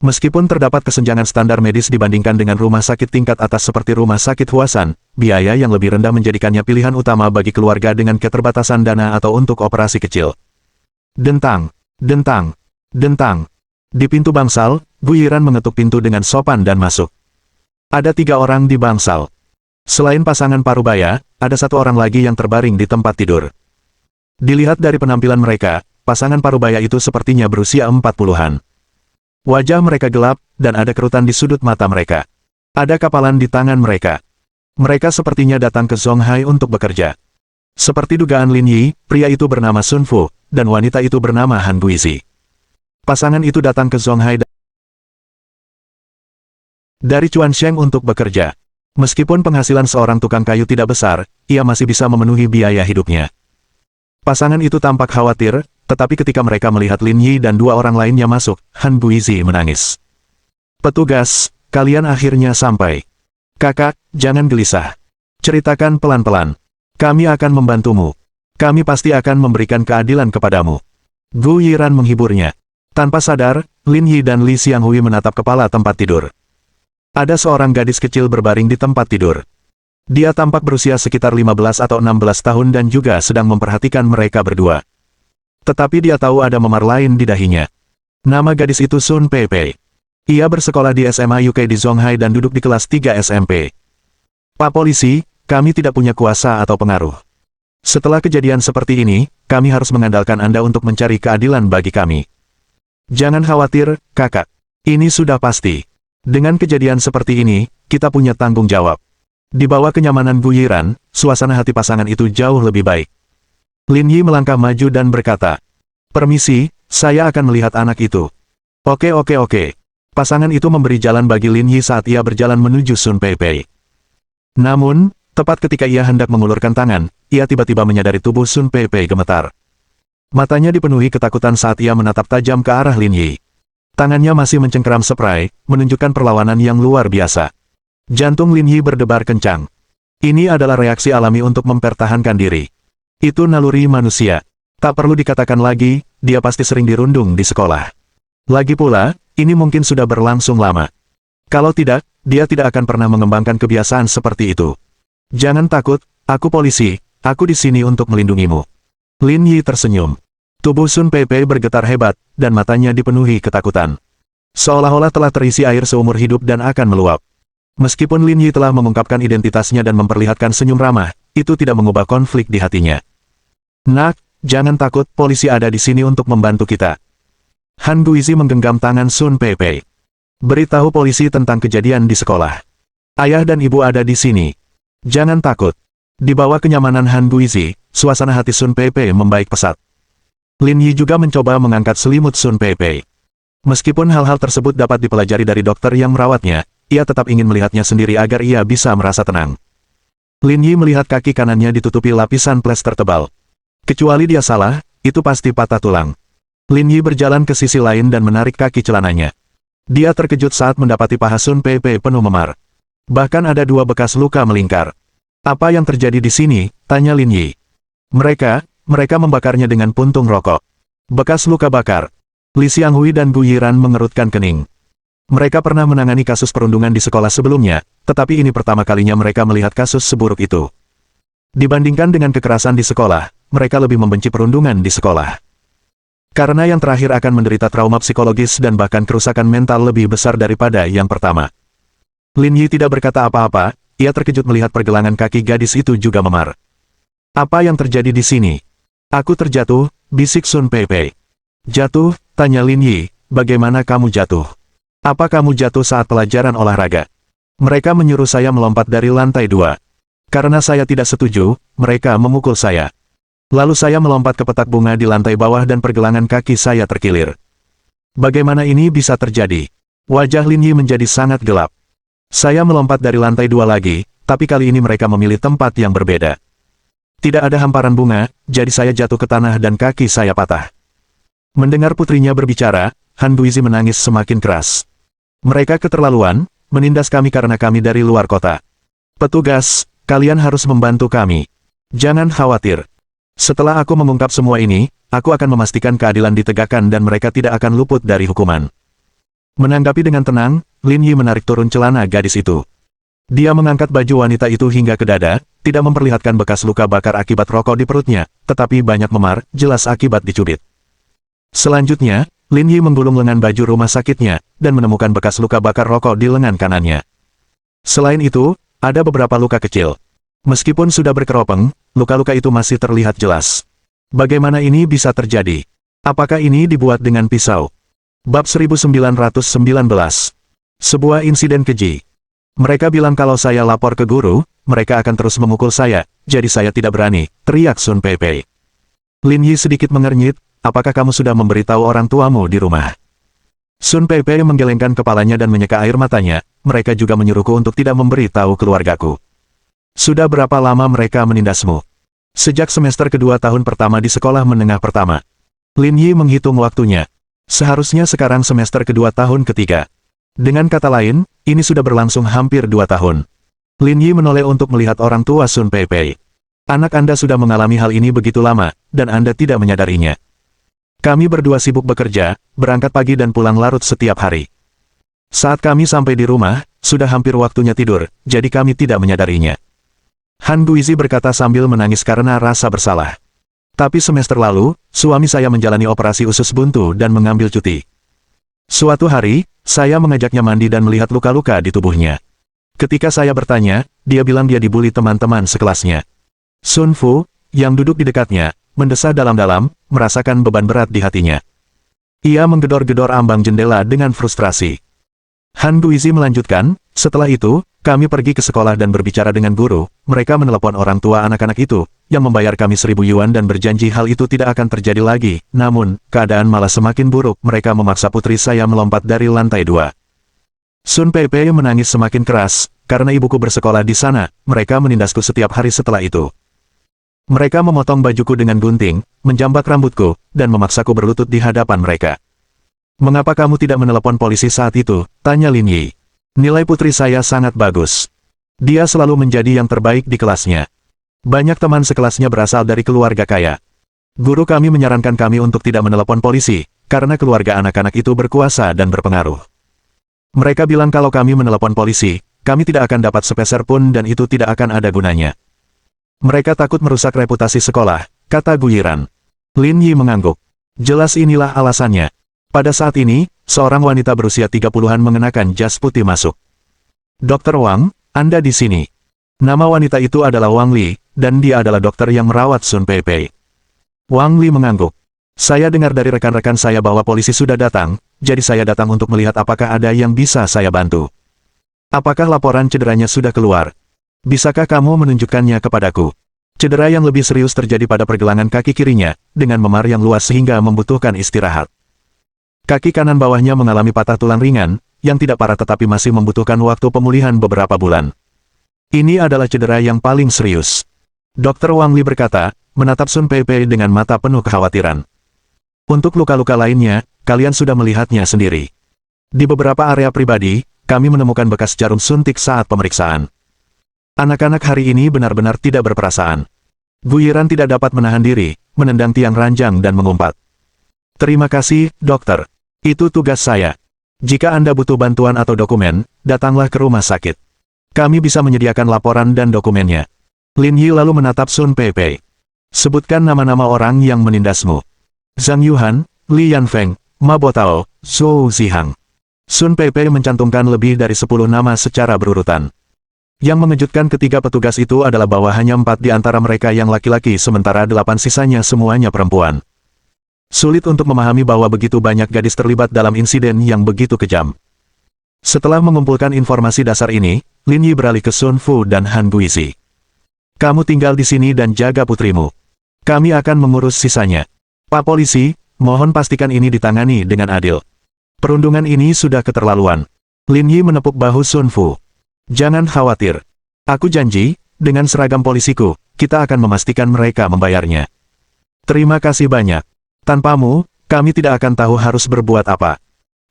A: Meskipun terdapat kesenjangan standar medis dibandingkan dengan rumah sakit tingkat atas seperti rumah sakit Huasan, biaya yang lebih rendah menjadikannya pilihan utama bagi keluarga dengan keterbatasan dana atau untuk operasi kecil. Dentang, dentang, dentang. Di pintu bangsal, Gu Yiran mengetuk pintu dengan sopan dan masuk. Ada 3 orang di bangsal. Selain pasangan parubaya, ada 1 orang lagi yang terbaring di tempat tidur. Dilihat dari penampilan mereka, pasangan parubaya itu sepertinya berusia 40-an. Wajah mereka gelap, dan ada kerutan di sudut mata mereka. Ada kapalan di tangan mereka. Mereka sepertinya datang ke Zonghai untuk bekerja. Seperti dugaan Lin Yi, pria itu bernama Sun Fu, dan wanita itu bernama Han Guizi. Pasangan itu datang ke Zonghai dari Chuansheng untuk bekerja. Meskipun penghasilan seorang tukang kayu tidak besar, ia masih bisa memenuhi biaya hidupnya. Pasangan itu tampak khawatir, tetapi ketika mereka melihat Lin Yi dan 2 orang lainnya masuk, Han Guizi menangis. Petugas, kalian akhirnya sampai. Kakak, jangan gelisah. Ceritakan pelan-pelan. Kami akan membantumu. Kami pasti akan memberikan keadilan kepadamu. Gu Yiran menghiburnya. Tanpa sadar, Lin Yi dan Li Xianghui menatap kepala tempat tidur. Ada seorang gadis kecil berbaring di tempat tidur. Dia tampak berusia sekitar 15 atau 16 tahun dan juga sedang memperhatikan mereka berdua. Tetapi dia tahu ada memar lain di dahinya. Nama gadis itu Sun Peipei. Ia bersekolah di SMA UK di Zonghai dan duduk di kelas 3 SMP. Pak Polisi, kami tidak punya kuasa atau pengaruh. Setelah kejadian seperti ini, kami harus mengandalkan Anda untuk mencari keadilan bagi kami. Jangan khawatir, kakak. Ini sudah pasti. Dengan kejadian seperti ini, kita punya tanggung jawab. Di bawah kenyamanan Gu Yiran, suasana hati pasangan itu jauh lebih baik. Lin Yi melangkah maju dan berkata, "Permisi, saya akan melihat anak itu." Oke. Pasangan itu memberi jalan bagi Lin Yi saat ia berjalan menuju Sun Peipei. Namun, tepat ketika ia hendak mengulurkan tangan, ia tiba-tiba menyadari tubuh Sun Peipei gemetar. Matanya dipenuhi ketakutan saat ia menatap tajam ke arah Lin Yi. Tangannya masih mencengkeram spray, menunjukkan perlawanan yang luar biasa. Jantung Lin Yi berdebar kencang. Ini adalah reaksi alami untuk mempertahankan diri. Itu naluri manusia. Tak perlu dikatakan lagi, dia pasti sering dirundung di sekolah. Lagi pula, ini mungkin sudah berlangsung lama. Kalau tidak, dia tidak akan pernah mengembangkan kebiasaan seperti itu. Jangan takut, aku polisi, aku di sini untuk melindungimu. Lin Yi tersenyum. Tubuh Sun Peipei bergetar hebat, dan matanya dipenuhi ketakutan. Seolah-olah telah terisi air seumur hidup dan akan meluap. Meskipun Lin Yi telah mengungkapkan identitasnya dan memperlihatkan senyum ramah, itu tidak mengubah konflik di hatinya. Nak, jangan takut, polisi ada di sini untuk membantu kita. Han Guizi menggenggam tangan Sun Peipei. Beritahu polisi tentang kejadian di sekolah. Ayah dan ibu ada di sini. Jangan takut. Di bawah kenyamanan Han Guizi, suasana hati Sun Peipei membaik pesat. Lin Yi juga mencoba mengangkat selimut Sun Peipei. Meskipun hal-hal tersebut dapat dipelajari dari dokter yang merawatnya, ia tetap ingin melihatnya sendiri agar ia bisa merasa tenang. Lin Yi melihat kaki kanannya ditutupi lapisan plester tebal. Kecuali dia salah, itu pasti patah tulang. Lin Yi berjalan ke sisi lain dan menarik kaki celananya. Dia terkejut saat mendapati paha Sun Peipei penuh memar. Bahkan ada 2 bekas luka melingkar. Apa yang terjadi di sini? Tanya Lin Yi. Mereka membakarnya dengan puntung rokok. Bekas luka bakar. Li Xianghui dan Gu Yiran mengerutkan kening. Mereka pernah menangani kasus perundungan di sekolah sebelumnya, tetapi ini pertama kalinya mereka melihat kasus seburuk itu. Dibandingkan dengan kekerasan di sekolah, mereka lebih membenci perundungan di sekolah. Karena yang terakhir akan menderita trauma psikologis dan bahkan kerusakan mental lebih besar daripada yang pertama. Lin Yi tidak berkata apa-apa, ia terkejut melihat pergelangan kaki gadis itu juga memar. Apa yang terjadi di sini? Aku terjatuh, bisik Sun Peipei. Jatuh? Tanya Lin Yi, bagaimana kamu jatuh? Apa kamu jatuh saat pelajaran olahraga? Mereka menyuruh saya melompat dari lantai 2. Karena saya tidak setuju, mereka memukul saya. Lalu saya melompat ke petak bunga di lantai bawah dan pergelangan kaki saya terkilir. Bagaimana ini bisa terjadi? Wajah Lin Yi menjadi sangat gelap. Saya melompat dari lantai 2 lagi, tapi kali ini mereka memilih tempat yang berbeda. Tidak ada hamparan bunga, jadi saya jatuh ke tanah dan kaki saya patah. Mendengar putrinya berbicara, Han Guizi menangis semakin keras. Mereka keterlaluan, menindas kami karena kami dari luar kota. Petugas, kalian harus membantu kami. Jangan khawatir. Setelah aku mengungkap semua ini, aku akan memastikan keadilan ditegakkan dan mereka tidak akan luput dari hukuman. Menanggapi dengan tenang, Lin Yi menarik turun celana gadis itu. Dia mengangkat baju wanita itu hingga ke dada, tidak memperlihatkan bekas luka bakar akibat rokok di perutnya, tetapi banyak memar, jelas akibat dicubit. Selanjutnya, Lin Yi menggulung lengan baju rumah sakitnya, dan menemukan bekas luka bakar rokok di lengan kanannya. Selain itu, ada beberapa luka kecil. Meskipun sudah berkeropeng, luka-luka itu masih terlihat jelas. Bagaimana ini bisa terjadi? Apakah ini dibuat dengan pisau? Bab 1919. Sebuah insiden keji. Mereka bilang kalau saya lapor ke guru, mereka akan terus memukul saya, jadi saya tidak berani, teriak Sun Peipei. Lin Yi sedikit mengernyit. Apakah kamu sudah memberitahu orang tuamu di rumah? Sun Peipei menggelengkan kepalanya dan menyeka air matanya, mereka juga menyuruhku untuk tidak memberitahu keluargaku. Sudah berapa lama mereka menindasmu? Sejak semester kedua tahun pertama di sekolah menengah pertama. Lin Yi menghitung waktunya. Seharusnya sekarang semester kedua tahun ketiga. Dengan kata lain, ini sudah berlangsung hampir 2 tahun. Lin Yi menoleh untuk melihat orang tua Sun Peipei. Anak Anda sudah mengalami hal ini begitu lama, dan Anda tidak menyadarinya. Kami berdua sibuk bekerja, berangkat pagi dan pulang larut setiap hari. Saat kami sampai di rumah, sudah hampir waktunya tidur, jadi kami tidak menyadarinya. Han Guizi berkata sambil menangis karena rasa bersalah. Tapi semester lalu, suami saya menjalani operasi usus buntu dan mengambil cuti. Suatu hari, saya mengajaknya mandi dan melihat luka-luka di tubuhnya. Ketika saya bertanya, dia bilang dia dibully teman-teman sekelasnya. Sun Fu, yang duduk di dekatnya, mendesah dalam-dalam, merasakan beban berat di hatinya. Ia menggedor-gedor ambang jendela dengan frustrasi. Han Guizi melanjutkan, setelah itu, kami pergi ke sekolah dan berbicara dengan guru, mereka menelepon orang tua anak-anak itu, yang membayar kami 1000 yuan dan berjanji hal itu tidak akan terjadi lagi, namun, keadaan malah semakin buruk, mereka memaksa putri saya melompat dari lantai 2. Sun Peipei menangis semakin keras, karena ibuku bersekolah di sana, mereka menindasku setiap hari setelah itu. Mereka memotong bajuku dengan gunting, menjambak rambutku, dan memaksaku berlutut di hadapan mereka. Mengapa kamu tidak menelepon polisi saat itu? Tanya Lin Yi. Nilai putri saya sangat bagus. Dia selalu menjadi yang terbaik di kelasnya. Banyak teman sekelasnya berasal dari keluarga kaya. Guru kami menyarankan kami untuk tidak menelepon polisi, karena keluarga anak-anak itu berkuasa dan berpengaruh. Mereka bilang kalau kami menelepon polisi, kami tidak akan dapat sepeser pun dan itu tidak akan ada gunanya. Mereka takut merusak reputasi sekolah, kata Gu Yiran. Lin Yi mengangguk. Jelas inilah alasannya. Pada saat ini, seorang wanita berusia 30-an mengenakan jas putih masuk. Dokter Wang, Anda di sini. Nama wanita itu adalah Wang Li, dan dia adalah dokter yang merawat Sun Peipei. Wang Li mengangguk. Saya dengar dari rekan-rekan saya bahwa polisi sudah datang, jadi saya datang untuk melihat apakah ada yang bisa saya bantu. Apakah laporan cederanya sudah keluar? Bisakah kamu menunjukkannya kepadaku? Cedera yang lebih serius terjadi pada pergelangan kaki kirinya, dengan memar yang luas sehingga membutuhkan istirahat. Kaki kanan bawahnya mengalami patah tulang ringan, yang tidak parah tetapi masih membutuhkan waktu pemulihan beberapa bulan. Ini adalah cedera yang paling serius. Dokter Wang Li berkata, menatap Sun Peipei dengan mata penuh kekhawatiran. Untuk luka-luka lainnya, kalian sudah melihatnya sendiri. Di beberapa area pribadi, kami menemukan bekas jarum suntik saat pemeriksaan. Anak-anak hari ini benar-benar tidak berperasaan. Guyiran tidak dapat menahan diri, menendang tiang ranjang dan mengumpat. Terima kasih, dokter. Itu tugas saya. Jika Anda butuh bantuan atau dokumen, datanglah ke rumah sakit. Kami bisa menyediakan laporan dan dokumennya. Lin Yi lalu menatap Sun Peipei. Sebutkan nama-nama orang yang menindasmu. Zhang Yuhan, Li Yanfeng, Ma Botao, Zhou Zihang. Sun Peipei mencantumkan lebih dari 10 nama secara berurutan. Yang mengejutkan ketiga petugas itu adalah bahwa hanya 4 di antara mereka yang laki-laki sementara 8 sisanya semuanya perempuan. Sulit untuk memahami bahwa begitu banyak gadis terlibat dalam insiden yang begitu kejam. Setelah mengumpulkan informasi dasar ini, Lin Yi beralih ke Sun Fu dan Han Guizi. Kamu tinggal di sini dan jaga putrimu. Kami akan mengurus sisanya. Pak Polisi, mohon pastikan ini ditangani dengan adil. Perundungan ini sudah keterlaluan. Lin Yi menepuk bahu Sun Fu. Jangan khawatir. Aku janji, dengan seragam polisiku, kita akan memastikan mereka membayarnya. Terima kasih banyak. Tanpamu, kami tidak akan tahu harus berbuat apa.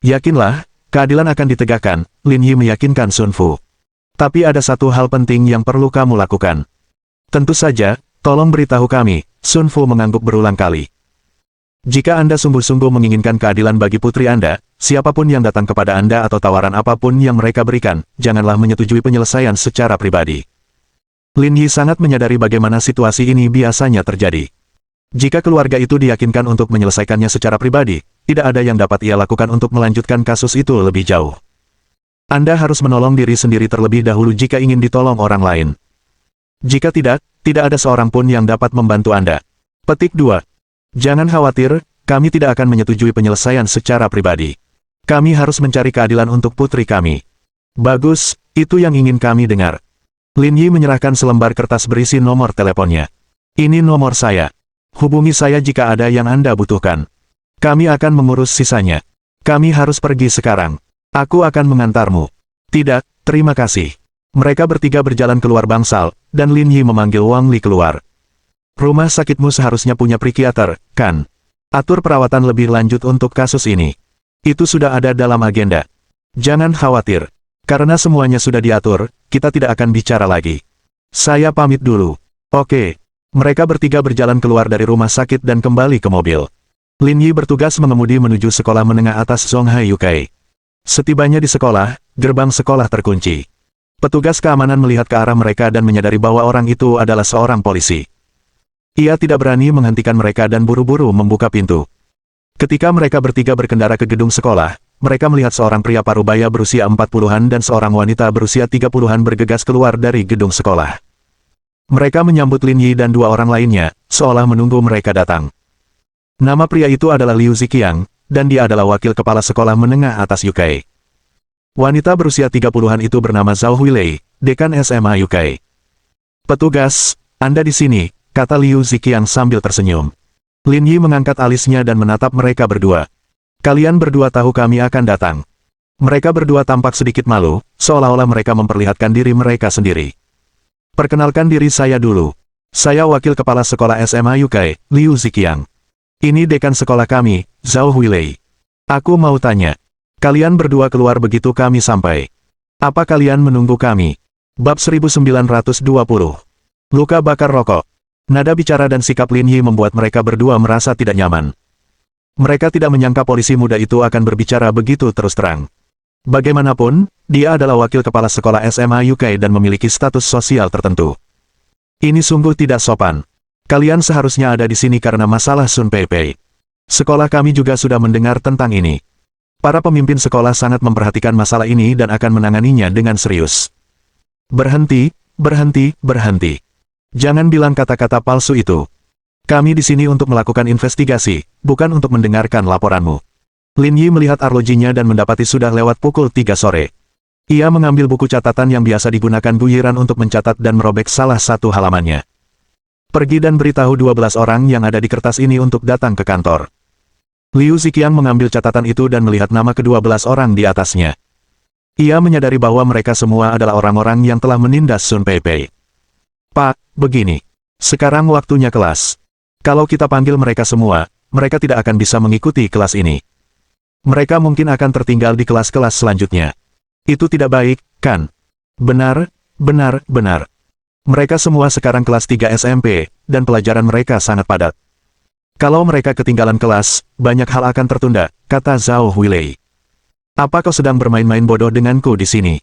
A: Yakinlah, keadilan akan ditegakkan, Lin Yi meyakinkan Sun Fu. Tapi ada satu hal penting yang perlu kamu lakukan. Tentu saja, tolong beritahu kami, Sun Fu mengangguk berulang kali. Jika Anda sungguh-sungguh menginginkan keadilan bagi putri Anda, siapapun yang datang kepada Anda atau tawaran apapun yang mereka berikan, janganlah menyetujui penyelesaian secara pribadi. Lin Yi sangat menyadari bagaimana situasi ini biasanya terjadi. Jika keluarga itu diyakinkan untuk menyelesaikannya secara pribadi, tidak ada yang dapat ia lakukan untuk melanjutkan kasus itu lebih jauh. Anda harus menolong diri sendiri terlebih dahulu jika ingin ditolong orang lain. Jika tidak, tidak ada seorang pun yang dapat membantu Anda. Petik 2. Jangan khawatir, kami tidak akan menyetujui penyelesaian secara pribadi. Kami harus mencari keadilan untuk putri kami. Bagus, itu yang ingin kami dengar. Lin Yi menyerahkan selembar kertas berisi nomor teleponnya. Ini nomor saya. Hubungi saya jika ada yang Anda butuhkan. Kami akan mengurus sisanya. Kami harus pergi sekarang. Aku akan mengantarmu. Tidak, terima kasih. Mereka bertiga berjalan keluar bangsal, dan Lin Yi memanggil Wang Li keluar. Rumah sakitmu seharusnya punya psikiater, kan? Atur perawatan lebih lanjut untuk kasus ini. Itu sudah ada dalam agenda. Jangan khawatir. Karena semuanya sudah diatur, kita tidak akan bicara lagi. Saya pamit dulu. Oke. Mereka bertiga berjalan keluar dari rumah sakit dan kembali ke mobil. Lin Yi bertugas mengemudi menuju sekolah menengah atas Zonghai Yukai. Setibanya di sekolah, gerbang sekolah terkunci. Petugas keamanan melihat ke arah mereka dan menyadari bahwa orang itu adalah seorang polisi. Ia tidak berani menghentikan mereka dan buru-buru membuka pintu. Ketika mereka bertiga berkendara ke gedung sekolah, mereka melihat seorang pria parubaya berusia 40-an dan seorang wanita berusia 30-an bergegas keluar dari gedung sekolah. Mereka menyambut Lin Yi dan 2 orang lainnya, seolah menunggu mereka datang. Nama pria itu adalah Liu Ziqiang, dan dia adalah wakil kepala sekolah menengah atas Yukai. Wanita berusia 30-an itu bernama Zhao Huilei, dekan SMA Yukai. Petugas, Anda di sini, kata Liu Ziqiang sambil tersenyum. Lin Yi mengangkat alisnya dan menatap mereka berdua. Kalian berdua tahu kami akan datang. Mereka berdua tampak sedikit malu, seolah-olah mereka memperlihatkan diri mereka sendiri. Perkenalkan diri saya dulu. Saya wakil kepala sekolah SMA Yukai, Liu Ziqiang. Ini dekan sekolah kami, Zhao Huilei. Aku mau tanya. Kalian berdua keluar begitu kami sampai. Apa kalian menunggu kami? Bab 1920. Luka bakar rokok. Nada bicara dan sikap Lin Yi membuat mereka berdua merasa tidak nyaman. Mereka tidak menyangka polisi muda itu akan berbicara begitu terus terang. Bagaimanapun, dia adalah wakil kepala sekolah SMA Yukai dan memiliki status sosial tertentu. Ini sungguh tidak sopan. Kalian seharusnya ada di sini karena masalah Sun Peipei. Sekolah kami juga sudah mendengar tentang ini. Para pemimpin sekolah sangat memperhatikan masalah ini dan akan menanganinya dengan serius. Berhenti, berhenti, berhenti. Jangan bilang kata-kata palsu itu. Kami di sini untuk melakukan investigasi, bukan untuk mendengarkan laporanmu. Lin Yi melihat arlojinya dan mendapati sudah lewat pukul 3 sore. Ia mengambil buku catatan yang biasa digunakan Gu Yiran untuk mencatat dan merobek salah satu halamannya. Pergi dan beritahu 12 orang yang ada di kertas ini untuk datang ke kantor. Liu Ziqiang mengambil catatan itu dan melihat nama ke-12 orang di atasnya. Ia menyadari bahwa mereka semua adalah orang-orang yang telah menindas Sun Peipei. Pak, begini. Sekarang waktunya kelas. Kalau kita panggil mereka semua, mereka tidak akan bisa mengikuti kelas ini. Mereka mungkin akan tertinggal di kelas-kelas selanjutnya. Itu tidak baik, kan? Benar, benar, benar. Mereka semua sekarang kelas 3 SMP, dan pelajaran mereka sangat padat. Kalau mereka ketinggalan kelas, banyak hal akan tertunda, kata Zhao Huilei. Apa kau sedang bermain-main bodoh denganku di sini?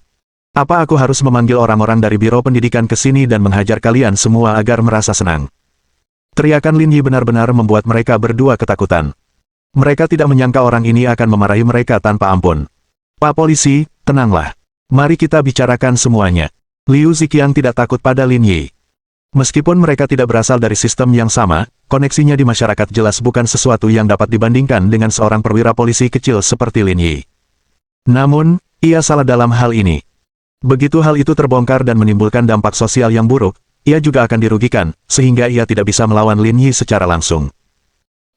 A: Apa aku harus memanggil orang-orang dari Biro Pendidikan ke sini dan menghajar kalian semua agar merasa senang? Teriakan Lin Yi benar-benar membuat mereka berdua ketakutan. Mereka tidak menyangka orang ini akan memarahi mereka tanpa ampun. Pak Polisi, tenanglah. Mari kita bicarakan semuanya. Liu Ziqiang tidak takut pada Lin Yi. Meskipun mereka tidak berasal dari sistem yang sama, koneksinya di masyarakat jelas bukan sesuatu yang dapat dibandingkan dengan seorang perwira polisi kecil seperti Lin Yi. Namun, ia salah dalam hal ini. Begitu hal itu terbongkar dan menimbulkan dampak sosial yang buruk, ia juga akan dirugikan, sehingga ia tidak bisa melawan Lin Yi secara langsung.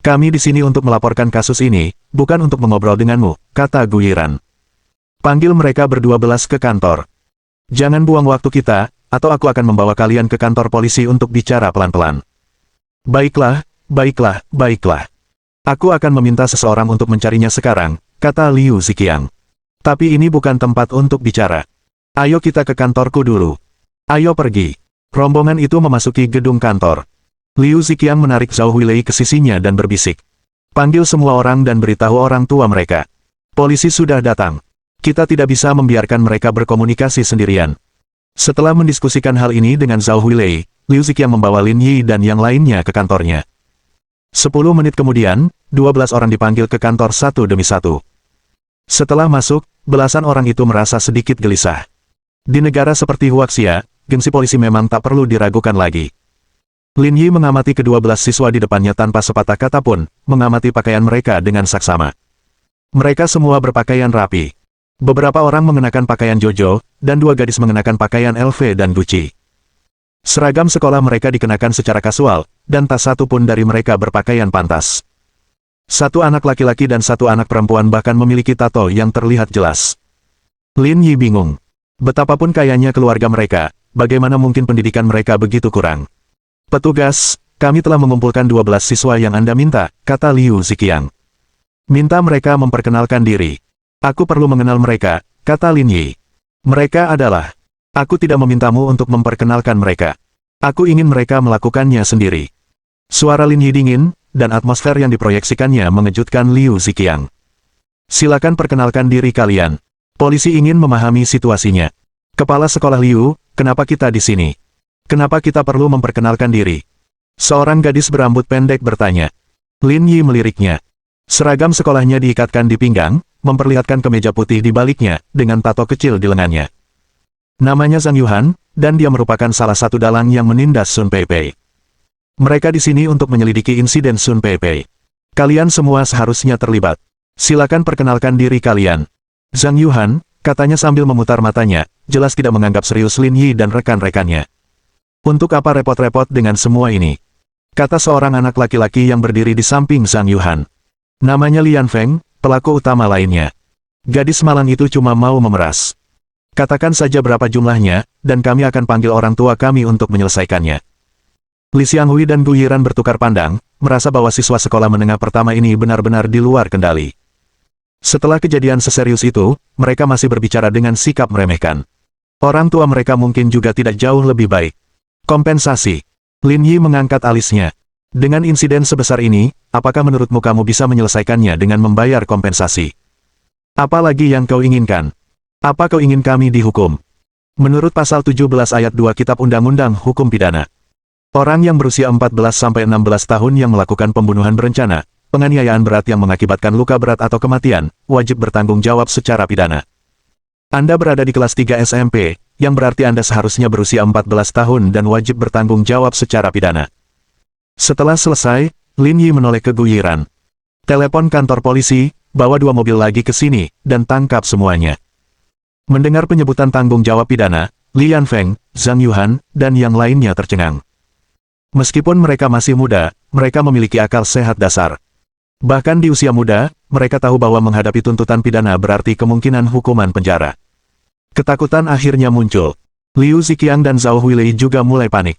A: Kami di sini untuk melaporkan kasus ini, bukan untuk mengobrol denganmu, kata Gu Yiran. Panggil mereka berdua-belas ke kantor. Jangan buang waktu kita, atau aku akan membawa kalian ke kantor polisi untuk bicara pelan-pelan. Baiklah, baiklah, baiklah. Aku akan meminta seseorang untuk mencarinya sekarang, kata Liu Ziqiang. Tapi ini bukan tempat untuk bicara. Ayo kita ke kantorku dulu. Ayo pergi. Rombongan itu memasuki gedung kantor. Liu Ziqiang menarik Zhao Huilei ke sisinya dan berbisik. Panggil semua orang dan beritahu orang tua mereka. Polisi sudah datang. Kita tidak bisa membiarkan mereka berkomunikasi sendirian. Setelah mendiskusikan hal ini dengan Zhao Huilei, Liu Ziqiang membawa Lin Yi dan yang lainnya ke kantornya. 10 menit kemudian, 12 orang dipanggil ke kantor satu demi satu. Setelah masuk, belasan orang itu merasa sedikit gelisah. Di negara seperti Huaxia, gengsi polisi memang tak perlu diragukan lagi. Lin Yi mengamati ke-12 siswa di depannya tanpa sepatah kata pun, mengamati pakaian mereka dengan saksama. Mereka semua berpakaian rapi. Beberapa orang mengenakan pakaian Jojo, dan 2 gadis mengenakan pakaian LV dan Gucci. Seragam sekolah mereka dikenakan secara kasual, dan tak satu pun dari mereka berpakaian pantas. 1 anak laki-laki dan 1 anak perempuan bahkan memiliki tato yang terlihat jelas. Lin Yi bingung. Betapapun kayanya keluarga mereka, bagaimana mungkin pendidikan mereka begitu kurang? Petugas, kami telah mengumpulkan 12 siswa yang Anda minta, kata Liu Ziqiang. Minta mereka memperkenalkan diri. Aku perlu mengenal mereka, kata Lin Yi. Mereka adalah... Aku tidak memintamu untuk memperkenalkan mereka. Aku ingin mereka melakukannya sendiri. Suara Lin Yi dingin, dan atmosfer yang diproyeksikannya mengejutkan Liu Ziqiang. Silakan perkenalkan diri kalian. Polisi ingin memahami situasinya. Kepala sekolah Liu, kenapa kita di sini? Kenapa kita perlu memperkenalkan diri? Seorang gadis berambut pendek bertanya. Lin Yi meliriknya. Seragam sekolahnya diikatkan di pinggang, memperlihatkan kemeja putih di baliknya, dengan tato kecil di lengannya. Namanya Zhang Yuhan, dan dia merupakan salah satu dalang yang menindas Sun Peipei. Mereka di sini untuk menyelidiki insiden Sun Peipei. Kalian semua seharusnya terlibat. Silakan perkenalkan diri kalian. Zhang Yuhan, katanya sambil memutar matanya, jelas tidak menganggap serius Lin Yi dan rekan-rekannya. Untuk apa repot-repot dengan semua ini? Kata seorang anak laki-laki yang berdiri di samping Zhang Yuhan. Namanya Lian Feng, pelaku utama lainnya. Gadis malang itu cuma mau memeras. Katakan saja berapa jumlahnya, dan kami akan panggil orang tua kami untuk menyelesaikannya. Li Xianghui dan Gu Yiran bertukar pandang, merasa bahwa siswa sekolah menengah pertama ini benar-benar di luar kendali. Setelah kejadian seserius itu, mereka masih berbicara dengan sikap meremehkan. Orang tua mereka mungkin juga tidak jauh lebih baik. Kompensasi. Lin Yi mengangkat alisnya. Dengan insiden sebesar ini, apakah menurutmu kamu bisa menyelesaikannya dengan membayar kompensasi? Apalagi yang kau inginkan? Apa kau ingin kami dihukum? Menurut pasal 17 ayat 2 Kitab Undang-Undang Hukum Pidana, orang yang berusia 14-16 tahun yang melakukan pembunuhan berencana, penganiayaan berat yang mengakibatkan luka berat atau kematian, wajib bertanggung jawab secara pidana. Anda berada di kelas 3 SMP, yang berarti Anda seharusnya berusia 14 tahun dan wajib bertanggung jawab secara pidana. Setelah selesai, Lin Yi menoleh keguyiran. Telepon kantor polisi, bawa 2 mobil lagi ke sini, dan tangkap semuanya. Mendengar penyebutan tanggung jawab pidana, Li Yanfeng, Zhang Yuhan, dan yang lainnya tercengang. Meskipun mereka masih muda, mereka memiliki akal sehat dasar. Bahkan di usia muda, mereka tahu bahwa menghadapi tuntutan pidana berarti kemungkinan hukuman penjara. Ketakutan akhirnya muncul. Liu Ziqiang dan Zhao Huilei juga mulai panik.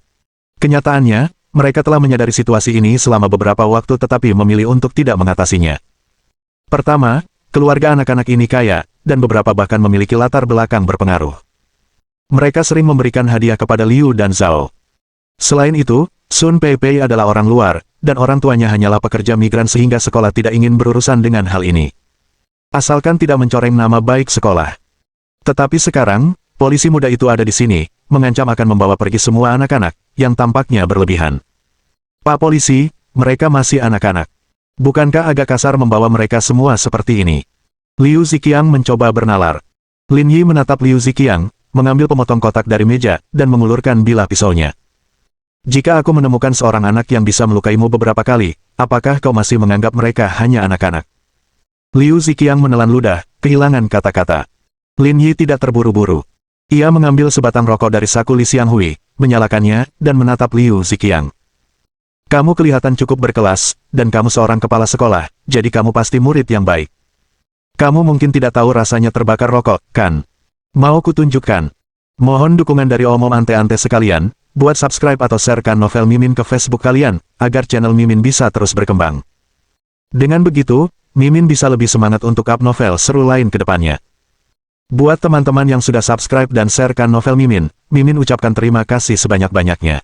A: Kenyataannya, mereka telah menyadari situasi ini selama beberapa waktu tetapi memilih untuk tidak mengatasinya. Pertama, keluarga anak-anak ini kaya, dan beberapa bahkan memiliki latar belakang berpengaruh. Mereka sering memberikan hadiah kepada Liu dan Zhao. Selain itu, Sun Peipei adalah orang luar, dan orang tuanya hanyalah pekerja migran sehingga sekolah tidak ingin berurusan dengan hal ini. Asalkan tidak mencoreng nama baik sekolah. Tetapi sekarang, polisi muda itu ada di sini, mengancam akan membawa pergi semua anak-anak, yang tampaknya berlebihan. Pak polisi, mereka masih anak-anak. Bukankah agak kasar membawa mereka semua seperti ini? Liu Ziqiang mencoba bernalar. Lin Yi menatap Liu Ziqiang, mengambil pemotong kotak dari meja, dan mengulurkan bilah pisaunya. Jika aku menemukan seorang anak yang bisa melukaimu beberapa kali, apakah kau masih menganggap mereka hanya anak-anak? Liu Ziqiang menelan ludah, kehilangan kata-kata. Lin Yi tidak terburu-buru. Ia mengambil sebatang rokok dari saku Li Xianghui, menyalakannya, dan menatap Liu Ziqiang. Kamu kelihatan cukup berkelas, dan kamu seorang kepala sekolah, jadi kamu pasti murid yang baik. Kamu mungkin tidak tahu rasanya terbakar rokok, kan? Mau kutunjukkan? Mohon dukungan dari omom ante-ante sekalian, buat subscribe atau sharekan novel Mimin ke Facebook kalian, agar channel Mimin bisa terus berkembang. Dengan begitu, Mimin bisa lebih semangat untuk up novel seru lain ke depannya. Buat teman-teman yang sudah subscribe dan sharekan novel Mimin, Mimin ucapkan terima kasih sebanyak-banyaknya.